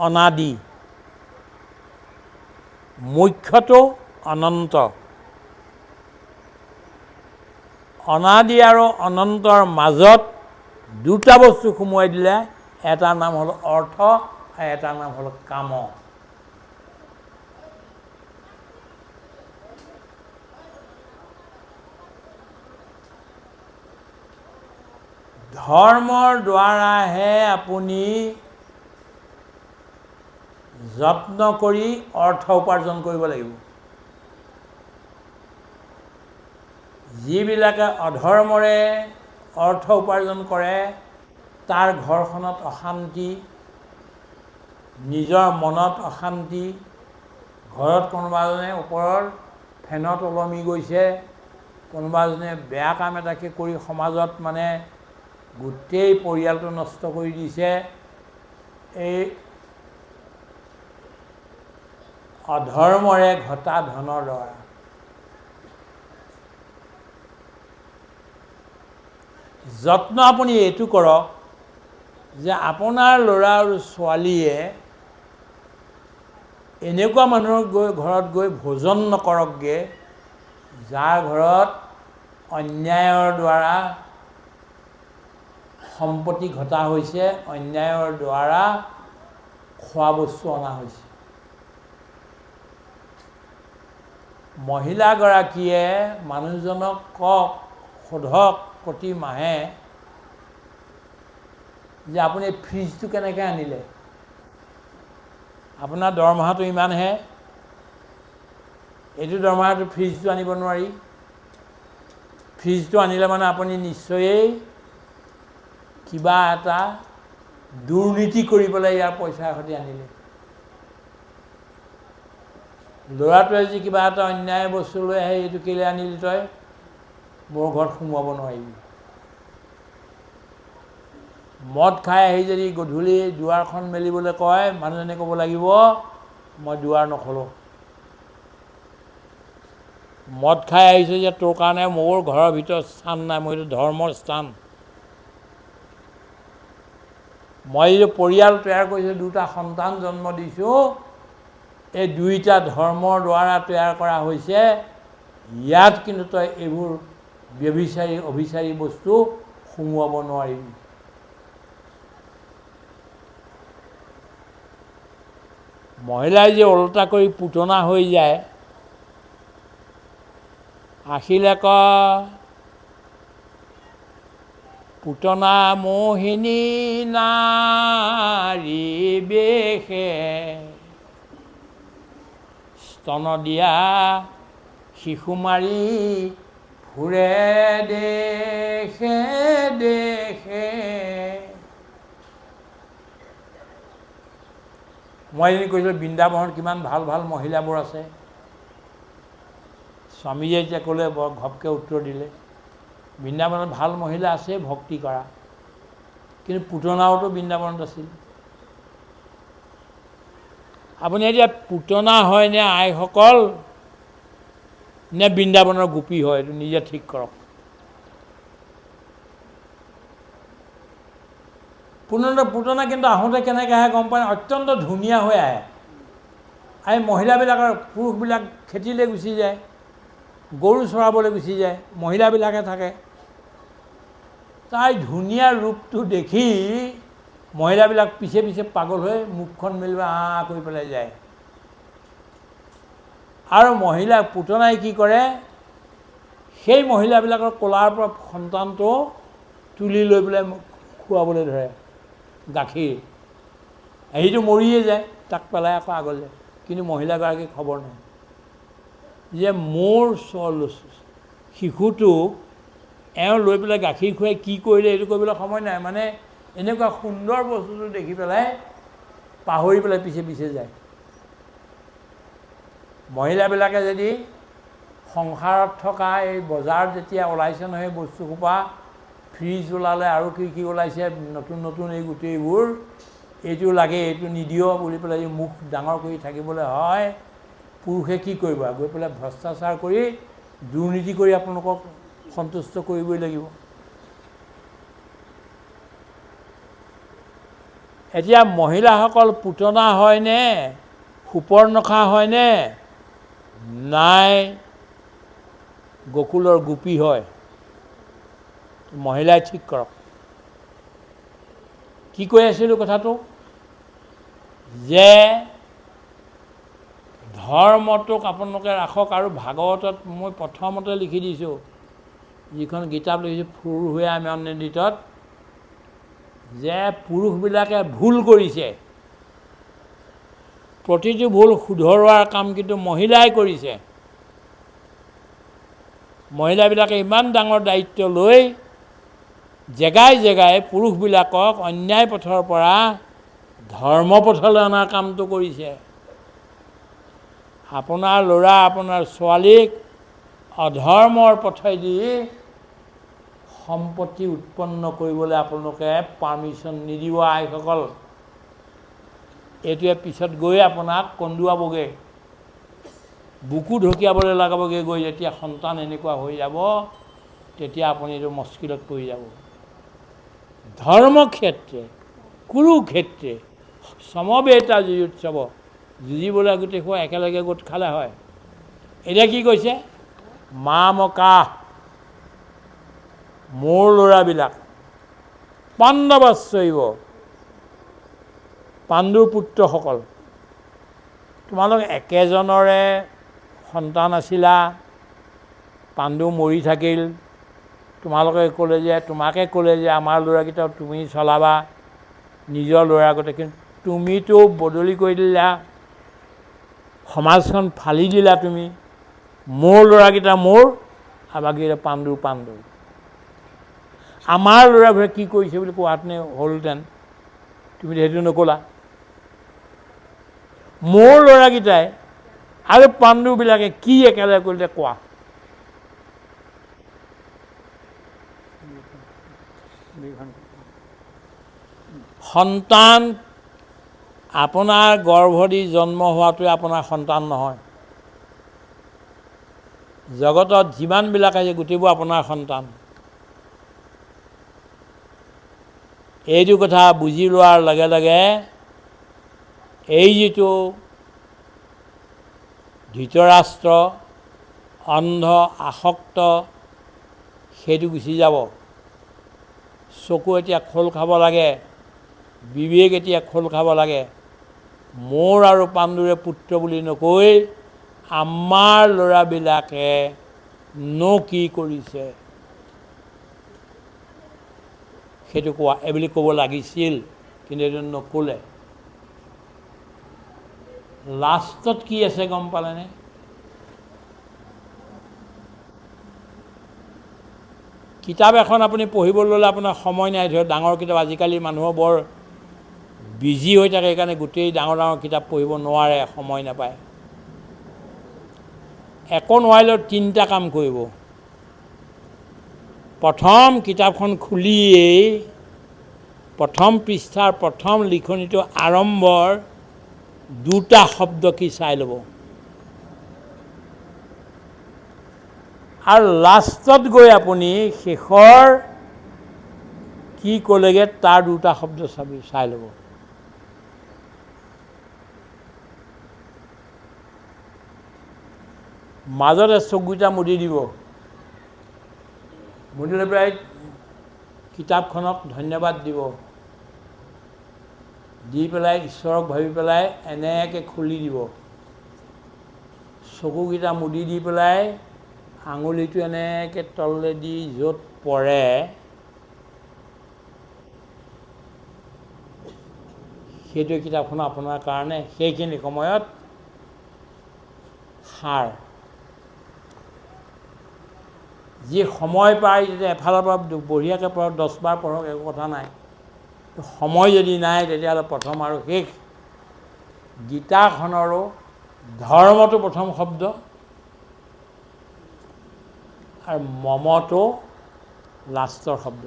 অনাদি, মোক্ষটো অনন্ত। অনাদি আৰু অনন্তৰ মাজত দুটা বস্তু সোমোৱাই দিলে, এটাৰ নাম হ'ল অৰ্থ আৰু এটাৰ নাম হ'ল কাম। ধৰ্মৰ দ্বাৰাহে আপুনি যত্ন কৰি অৰ্থ উপাৰ্জন কৰিব লাগিব। যিবিলাকে অধৰ্মৰে অৰ্থ উপাৰ্জন কৰে তাৰ ঘৰখনত অশান্তি, নিজৰ মনত অশান্তি। ঘৰত কোনোবা এজনে ওপৰৰ ফেনত ওলমি গৈছে, কোনোবা এজনে বেয়া কাম এটাকে কৰি সমাজত মানে গোটেই পৰিয়ালটো নষ্ট কৰি দিছে। এই অধৰ্মৰে ঘটা ধনৰ দ্বাৰা। যত্ন আপুনি এইটো কৰক যে আপোনাৰ ল'ৰা আৰু ছোৱালীয়ে এনেকুৱা মানুহৰ ঘৰত গৈ ভোজন নকৰকগৈ, যাৰ ঘৰত অন্যায়ৰ দ্বাৰা সম্পত্তি ঘটা হৈছে, অন্যায়ৰ দ্বাৰা খোৱা বস্তু অনা হৈছে। মহিলাগৰাকীয়ে মানুহজনক সোধক প্ৰতি মাহে যে আপুনি ফ্ৰিজটো কেনেকৈ আনিলে? আপোনাৰ দৰমহাটো ইমানহে, এইটো দৰমহাটো ফ্ৰিজটো আনিব নোৱাৰি। ফ্ৰিজটো আনিলে মানে আপুনি নিশ্চয়েই কিবা এটা দুৰ্নীতি কৰি পেলাই ইয়াৰ পইচাৰ সৈতে আনিলে। ল'ৰাটোৱে যদি কিবা এটা অন্যায় বস্তু লৈ আহে, এইটো কেলৈ আনিলি তই? মোৰ ঘৰত সোমোৱাব নোৱাৰিবি। মদ খাই আহি যদি গধূলি দুৱাৰখন মেলিবলৈ কয়, মানুহজনে ক'ব লাগিব মই দুৱাৰ নখোলোঁ। মদ খাই আহিছোঁ যে তোৰ কাৰণে মোৰ ঘৰৰ ভিতৰত স্থান নাই, মোৰ এইটো ধৰ্মৰ স্থান। মই যিটো পৰিয়াল তৈয়াৰ কৰিছোঁ, 2টা সন্তান জন্ম দিছোঁ, এই দুইটা ধৰ্মৰ দ্বাৰা তৈয়াৰ কৰা হৈছে। ইয়াত কিন্তু তই এইবোৰ ব্যভিচাৰী অভিচাৰী বস্তু সুমুৱাব নোৱাৰিবি। মহিলাই যে ওলোটা কৰি পুতনা হৈ যায়, আহিলে ক পুতনা মোহিনী নাৰী বেশে, স্তন দিয়া শিশু মাৰি ফুৰে দেশে দেশে। মই এদিন কৈছিলোঁ বৃন্দাবনত কিমান ভাল ভাল মহিলাবোৰ আছে। স্বামীয়ে এতিয়া ক'লে বৰ ঘপকৈ উত্তৰ দিলে, বৃন্দাবনত ভাল মহিলা আছে ভক্তি কৰা, কিন্তু পুতনাওতো বৃন্দাবনত আছিল। আপুনি এতিয়া পুতনা হয় নে আইসকল নে বৃন্দাবনৰ গোপী হয়, এইটো নিজে ঠিক কৰক। পুতনা কিন্তু আহোঁতে কেনেকৈ আহে গম পায়, অত্যন্ত ধুনীয়া হৈ আহে। এই মহিলাবিলাকৰ পুৰুষবিলাক খেতিলৈ গুচি যায়, গৰু চৰাবলৈ গুচি যায়, মহিলাবিলাকে থাকে। তাই ধুনীয়া ৰূপটো দেখি মহিলাবিলাক পিছে পিছে পাগল হৈ মুখখন মেলিব কৰি পেলাই যায়। আৰু পুতনাই কি কৰে, সেই মহিলাবিলাকৰ কোলাৰ পৰা সন্তানটো তুলি লৈ পেলাই খুৱাবলৈ ধৰে গাখীৰ। সেইটো মৰিয়ে যায়, তাক পেলাই আকৌ আগলৈ। কিন্তু মহিলাগৰাকীৰ খবৰ নাই যে মোৰ শিশুটোক এওঁ লৈ পেলাই গাখীৰ খুৱাই কি কৰিলে এইটো কৰিবলৈ সময় নাই। মানে এনেকুৱা সুন্দৰ বস্তুটো দেখি পেলাই পাহৰি পেলাই পিছে পিছে যায়। মহিলাবিলাকে যদি সংসাৰত থকা এই বজাৰ যেতিয়া ওলাইছে নহয় বস্তুসোপা, ফ্ৰিজ ওলালে আৰু কি কি ওলাইছে নতুন নতুন এই গোটেইবোৰ, এইটো লাগে এইটো নিদিয় বুলি পেলাই মুখ ডাঙৰ কৰি থাকিবলৈ হয়, পুৰুষে কি কৰিব, গৈ পেলাই ভ্ৰষ্টাচাৰ কৰি দুৰ্নীতি কৰি আপোনালোকক সন্তুষ্ট কৰিবই লাগিব। এতিয়া মহিলাসকল পুতনা হয়নে, সুপৰ্ণখা হয়নে, নাই গকুলৰ গোপী হয়, মহিলাই ঠিক কৰক। কি কৈ আছিলোঁ কথাটো, যে ধৰ্মটোক আপোনালোকে ৰাখক। আৰু ভাগৱতত মই প্ৰথমতে লিখি দিছোঁ, যিখন কিতাপ লিখিছোঁ ফুৰুহোৱা মন্দিতত, যে পুৰুষবিলাকে ভুল কৰিছে, প্ৰতিটো ভুল শুধৰোৱাৰ কাম কিন্তু মহিলাই কৰিছে। মহিলাবিলাকে ইমান ডাঙৰ দায়িত্ব লৈ জেগাই জেগাই পুৰুষবিলাকক অন্যায় পথৰ পৰা ধৰ্ম পথলৈ অনাৰ কামটো কৰিছে। আপোনাৰ ল'ৰা আপোনাৰ ছোৱালীক অধৰ্মৰ পথেদি সম্পত্তি উৎপন্ন কৰিবলৈ আপোনালোকে পাৰ্মিশ্যন নিদিব আইসকল। এইটোৱে পিছত গৈ আপোনাক কন্দুৱাবগৈ, বুকু ঢকিয়াবলৈ লগাবগৈ। গৈ যেতিয়া সন্তান এনেকুৱা হৈ যাব, তেতিয়া আপুনি এইটো মুস্কিলত পৰি যাব। ধৰ্মক্ষেত্ৰে কুৰুক্ষেত্ৰে সমবেতা যুঁজোৎসৱ, যুঁজিবলৈ গোটেই সোপা একেলগে গোট খালে হয়। এতিয়া কি কৈছে, মা মকা মোৰ ল'ৰাবিলাক পাণ্ডৱাশ্চৈব, পাণ্ডুৰ পুত্ৰসকল, তোমালোক একেজনৰে সন্তান আছিলা, পাণ্ডু মৰি থাকিল, তোমাকে ক'লে যে আমাৰ ল'ৰাকেইটা তুমি চলাবা, নিজৰ ল'ৰাৰ আগতে। কিন্তু তুমিতো বদলি কৰি দিলা, সমাজখন ফালি দিলা তুমি। মোৰ ল'ৰাকেইটা মোৰ, আৰু বাকীকেইটা পাণ্ডু। আমাৰ ল'ৰাবোৰে কি কৰিছে বুলি কোৱাহেঁতেনে হ'লহেঁতেন, তুমি সেইটো নক'লা। মোৰ ল'ৰাকেইটাই আৰু পাণ্ডুবিলাকে কি একেলগে কৰিলে কোৱা। সন্তান আপোনাৰ গৰ্ভদি জন্ম হোৱাটোৱে আপোনাৰ সন্তান নহয়। জগতত যিমানবিলাক আছে গোটেইবোৰ আপোনাৰ সন্তান। এইটো কথা বুজি লোৱাৰ লগে লগে এই যিটো ধৃতৰাষ্ট্ৰ, অন্ধ, আসক্ত, সেইটো গুচি যাব। চকু এতিয়া খোল খাব লাগে, বিবেক এতিয়া খোল খাব লাগে। মোৰ আৰু পাণ্ডুৰে পুত্ৰ বুলি নকৈ আমাৰ ল'ৰাবিলাকে নো কি কৰিছে সেইটো কোৱা, এইবুলি ক'ব লাগিছিল, কিন্তু এইটো নক'লে। লাষ্টত কি আছে গম পালেনে? কিতাপ এখন আপুনি পঢ়িবলৈ ল'লে আপোনাৰ সময় নাই। ধৰক ডাঙৰ কিতাপ, আজিকালি মানুহৰ বৰ বিজি হৈ থাকে, সেইকাৰণে গোটেই ডাঙৰ ডাঙৰ কিতাপ পঢ়িব নোৱাৰে, সময় নাপায়। একো নোৱাৰিলেও 3টা কাম কৰিব। প্ৰথম কিতাপখন খুলিয়েই প্ৰথম পৃষ্ঠাৰ প্ৰথম লিখনিটো আৰম্ভৰ 2টা শব্দ কি চাই ল'ব, আৰু লাষ্টত গৈ আপুনি শেষৰ কি ক'লেগৈ তাৰ 2টা শব্দ চাই ল'ব। মাজতে চকুকেইটা মুদি দিব, মুদি লৈ পেলাই কিতাপখনক ধন্যবাদ দিব, দি পেলাই ঈশ্বৰক ভাবি পেলাই এনেকৈ খুলি দিব। চকুকেইটা মুদি দি পেলাই আঙুলিটো এনেকৈ তললৈ দি য'ত পৰে সেইটোৱে কিতাপখন আপোনাৰ কাৰণে সেইখিনি সময়ত সাৰ। যি সময় পায় তেতিয়া এফালৰ পৰা বঢ়িয়াকৈ পঢ়ক, 10 বাৰ পঢ়ক, একো কথা নাই। সময় যদি নাই তেতিয়াহ'লে প্ৰথম আৰু শেষ গীতাখনৰো ধৰ্মটো প্ৰথম শব্দ আৰু মমটো লাষ্টৰ শব্দ।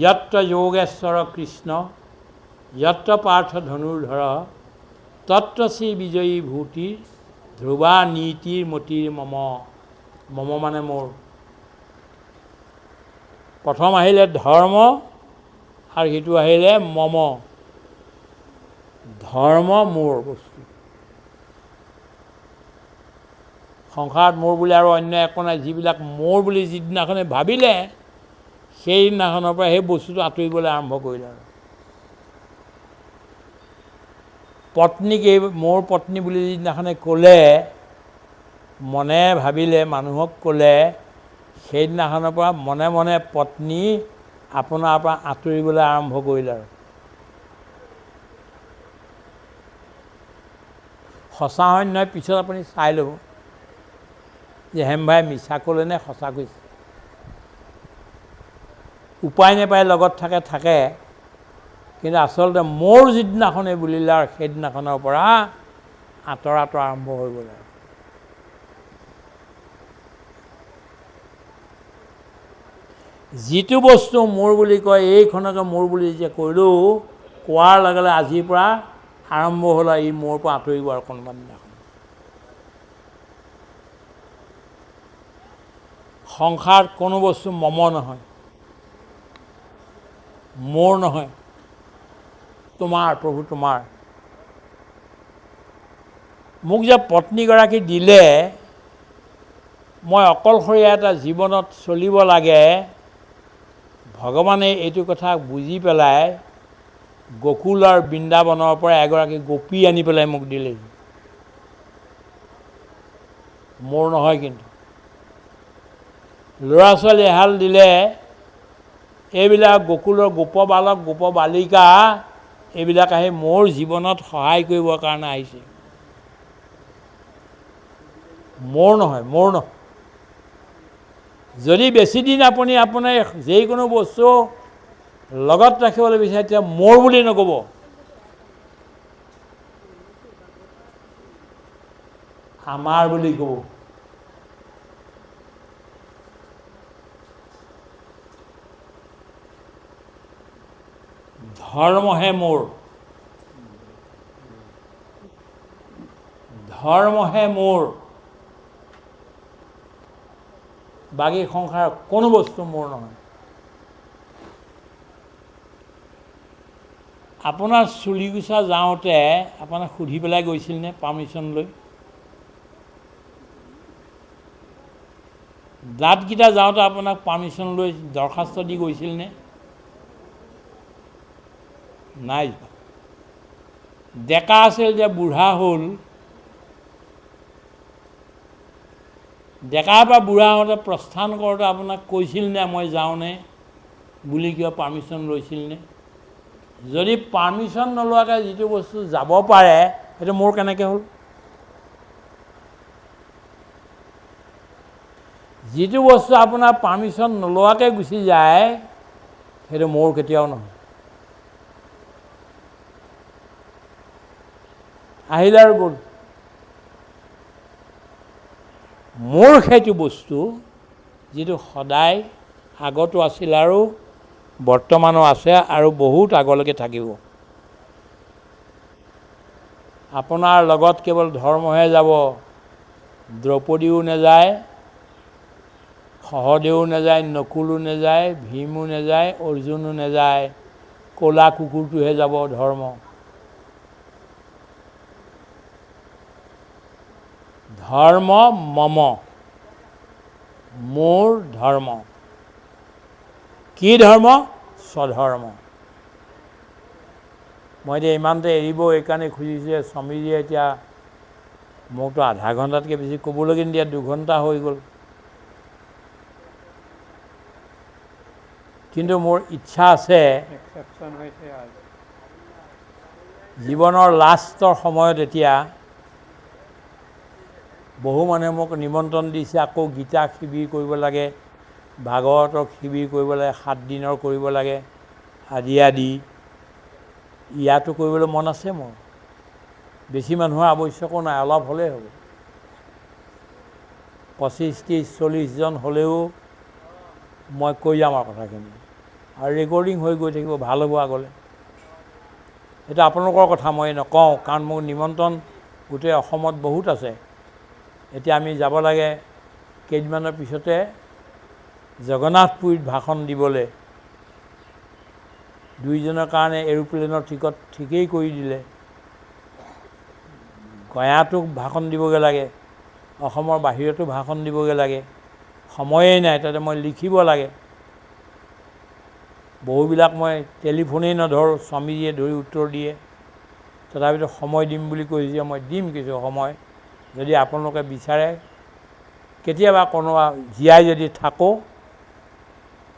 যত্ৰ যোগেশ্বৰ কৃষ্ণ যত্ৰ পাৰ্থ ধনুৰ্ধৰ তত্ৰ শ্ৰী বিজয়ী ভূতিৰ ধ্ৰুৱা নীতিৰ মতিৰ মম। মম মানে মোৰ। প্ৰথম আহিলে ধৰ্ম আৰু সেইটো আহিলে মম। ধৰ্ম মোৰ বস্তু, সংসাৰত মোৰ বুলি আৰু অন্য একো নাই। যিবিলাক মোৰ বুলি যিদিনাখনে ভাবিলে সেইদিনাখনৰ পৰা সেই বস্তুটো আঁতৰিবলৈ আৰম্ভ কৰিলে। আৰু পত্নীক এই মোৰ পত্নী বুলি যিদিনাখনে ক'লে, মনে ভাবিলে, মানুহক ক'লে, সেইদিনাখনৰ পৰা মনে মনে পত্নী আপোনাৰ পৰা আঁতৰিবলৈ আৰম্ভ কৰিলে। আৰু সঁচা হয় নহয় পিছত আপুনি চাই ল'ব যে হেমভাই মিছা ক'লে নে সঁচা কৈছে। উপায় নাপায় লগত থাকে, কিন্তু আচলতে মোৰ যিদিনাখনে বুলিলে আৰু সেইদিনাখনৰ পৰা আঁতৰাটো আৰম্ভ হৈ গ'ল। যিটো বস্তু মোৰ বুলি কয়, এইখনকে মোৰ বুলি যে কৰিলোঁ, কোৱাৰ লগে লগে আজিৰ পৰা আৰম্ভ হ'ল আৰু ই মোৰ পৰা আঁতৰিব আৰু কোনোবা দিনাখন। সংসাৰত কোনো বস্তু মম নহয়, মোৰ নহয়, তোমাৰ প্ৰভু তোমাৰ। মোক যে পত্নীগৰাকী দিলে, মই অকলশৰীয়া এটা জীৱনত চলিব লাগে, ভগৱানে এইটো কথা বুজি পেলাই গকুল আৰু বৃন্দাবনৰ পৰা এগৰাকী গোপী আনি পেলাই মোক দিলেহি। মোৰ নহয় কিন্তু। ল'ৰা ছোৱালী এহাল দিলে, এইবিলাক গকুলৰ গোপ বালক গোপ বালিকা এইবিলাক আহি মোৰ জীৱনত সহায় কৰিবৰ কাৰণে আহিছে। মোৰ নহয়, মোৰ নহয়। যদি বেছিদিন আপুনি আপোনাৰ যিকোনো বস্তু লগত ৰাখিবলৈ বিচাৰে, তেতিয়া মোৰ বুলি নক'ব, আমাৰ বুলি ক'ব। ধৰ্মহে মোৰ, ধৰ্মহে মোৰ, বাকী সংসাৰৰ কোনো বস্তু মোৰ নহয়। আপোনাৰ চুলিগুচা যাওঁতে আপোনাক সুধি পেলাই গৈছিল নে পাৰ্মিশ্যন লৈ? দাঁতকেইটা যাওঁতে আপোনাক পাৰ্মিশ্যন লৈ দৰখাস্ত দি গৈছিল নে? নাই যোৱা। ডেকা আছিল যে বুঢ়া হ'ল, ডেকাৰ পৰা বুঢ়া হওঁতে প্ৰস্থান কৰোঁতে আপোনাক কৈছিল নে মই যাওঁনে বুলি কিবা পাৰ্মিশ্যন লৈছিল নে? যদি পাৰ্মিশ্যন নোলোৱাকৈ যিটো বস্তু যাব পাৰে সেইটো মোৰ কেনেকৈ হ'ল? যিটো বস্তু আপোনাৰ পাৰ্মিশ্যন নোলোৱাকৈ গুচি যায় সেইটো মোৰ কেতিয়াও নহয়। আহিল আৰু গ'ল। মোৰ সেইটো বস্তু যিটো সদায় আগতো আছিল আৰু বৰ্তমানো আছে আৰু বহুত আগলৈকে থাকিব। আপোনাৰ লগত কেৱল ধৰ্মহে যাব, দ্ৰৌপদীও নাযায়, সহদেৱো নাযায়, নকুলো নাযায়, ভীমো নাযায়, অৰ্জুনো নাযায়, ক'লা কুকুৰটোহে যাব ধৰ্ম। ধৰ্ম মম, মোৰ ধৰ্ম। কি ধৰ্ম? স্বধৰ্ম। মই এতিয়া ইমানতে এৰিব এইকাৰণে খুজিছোঁ যে স্বামীজীয়ে এতিয়া মোকতো আধা ঘণ্টাতকৈ বেছি ক'বলৈকে নিদিয়া, 2 ঘণ্টা হৈ গ'ল। কিন্তু মোৰ ইচ্ছা আছে জীৱনৰ লাষ্টৰ সময়ত এতিয়া বহু মানুহে মোক নিমন্ত্ৰণ দিছে আকৌ গীতা শিবিৰ কৰিব লাগে, ভাগৱতৰ শিবিৰ কৰিব লাগে, 7 দিনৰ কৰিব লাগে আদি আদি। ইয়াতো কৰিবলৈ মন আছে মোৰ। বেছি মানুহৰ আৱশ্যকো নাই, অলপ হ'লেই হ'ব। 25, 30, 40 জন হ'লেও মই কৈ যাম আৰু কথাখিনি, আৰু ৰেকৰ্ডিং হৈ গৈ থাকিব, ভাল হ'ব আগলৈ। সেইটো আপোনালোকৰ কথা, মই নকওঁ, কাৰণ মোক নিমন্ত্ৰণ গোটেই অসমত বহুত আছে। এতিয়া আমি যাব লাগে কেইদিনমানৰ পিছতে জগন্নাথপুৰীত ভাষণ দিবলৈ। 2 জনৰ কাৰণে এৰোপ্লেনৰ টিকট ঠিকেই কৰি দিলে। গয়াতো ভাষণ দিবগৈ লাগে, অসমৰ বাহিৰতো ভাষণ দিবগৈ লাগে। সময়েই নাই, তাতে মই লিখিব লাগে। বহুবিলাক মই টেলিফোনেই নধৰোঁ, স্বামীজীয়ে ধৰি উত্তৰ দিয়ে। তথাপিতো সময় দিম বুলি কৈছে, মই দিম কিছু সময়, যদি আপোনালোকে বিচাৰে। কেতিয়াবা কোনোবা জীয়াই যদি থাকোঁ,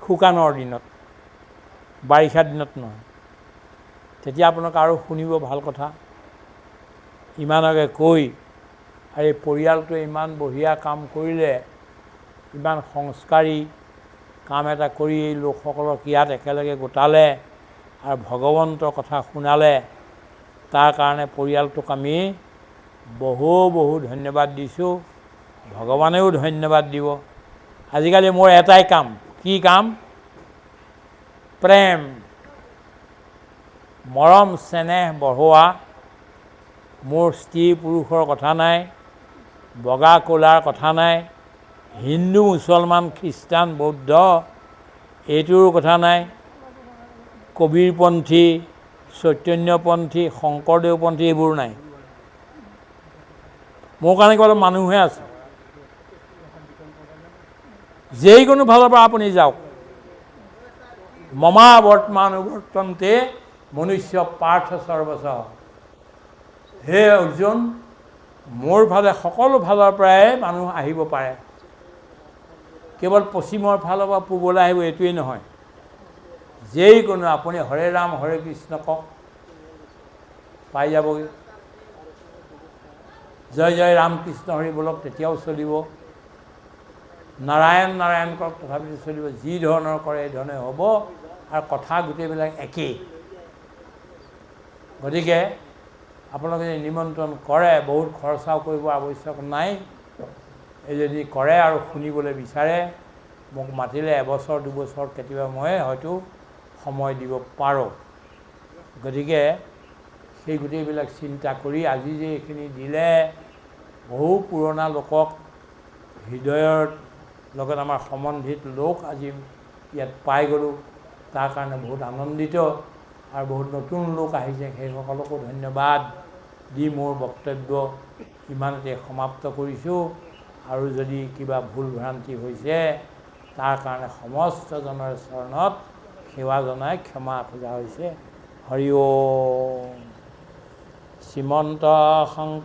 শুকানৰ দিনত, বাৰিষা দিনত নহয়, তেতিয়া আপোনালোকে আৰু শুনিব ভাল কথা। ইমানকে কৈ, আৰু এই পৰিয়ালটোৱে ইমান বঢ়িয়া কাম কৰিলে, ইমান সংস্কাৰী কাম এটা কৰি এই লোকসকলক ইয়াত একেলগে গোটালে আৰু ভগৱন্তৰ কথা শুনালে, তাৰ কাৰণে পৰিয়ালটোক আমি বহু বহু ধন্যবাদ দিছোঁ। ভগৱানেও ধন্যবাদ দিব। আজিকালি মোৰ এটাই কাম, কি কাম? প্ৰেম, মৰম চেনেহ বঢ়োৱা। মোৰ স্ত্ৰী পুৰুষৰ কথা নাই, বগা ক'লাৰ কথা নাই, হিন্দু মুছলমান খ্ৰীষ্টান বৌদ্ধ এইটোৰো কথা নাই, কবীৰপন্থী চৈতন্যপন্থী শংকৰদেৱপন্থী এইবোৰ নাই। মোৰ কাৰণে কেৱল মানুহে আছে। যিকোনো ফালৰ পৰা আপুনি যাওক। মমা বৰ্তমানুবৰ্তন্তে মনুষ্য পাৰ্থ সৰ্বশ। হে অৰ্জুন, মোৰ ফালে সকলো ফালৰ পৰাই মানুহ আহিব পাৰে, কেৱল পশ্চিমৰ ফালৰ পৰা পূবলৈ আহিব এইটোৱেই নহয়। যিকোনো আপুনি হৰে ৰাম হৰে কৃষ্ণ কওক, পাই যাবগৈ। জয় জয় ৰাম কৃষ্ণ হৰি বলক, তেতিয়াও চলিব। নাৰায়ণ নাৰায়ণ কওক, তথাপিতো চলিব। যি ধৰণৰ কৰে এই ধৰণে হ'ব, আৰু কথা গোটেইবিলাক একেই। গতিকে আপোনালোকে যদি নিমন্ত্ৰণ কৰে, বহুত খৰচাও কৰিব আৱশ্যক নাই। এই যদি কৰে আৰু শুনিবলৈ বিচাৰে, মোক মাতিলে 1 বছৰ 2 বছৰ কেতিয়াবা মই হয়তো সময় দিব পাৰোঁ। গতিকে সেই গোটেইবিলাক চিন্তা কৰি আজি যে এইখিনি দিলে, বহু পুৰণা লোকক, হৃদয়ৰ লগত আমাৰ সম্বন্ধিত লোক আজি ইয়াত পাই গ'লোঁ, তাৰ কাৰণে বহুত আনন্দিত। আৰু বহুত নতুন লোক আহিছে, সেই সকলকো ধন্যবাদ দি মোৰ বক্তব্য ইমানতে সমাপ্ত কৰিছোঁ। আৰু যদি কিবা ভুল ভ্ৰান্তি হৈছে তাৰ কাৰণে সমস্তজনৰ চৰণত সেৱা জনাই ক্ষমা খোজা হৈছে। হৰি ওম। শ্ৰীমন্ত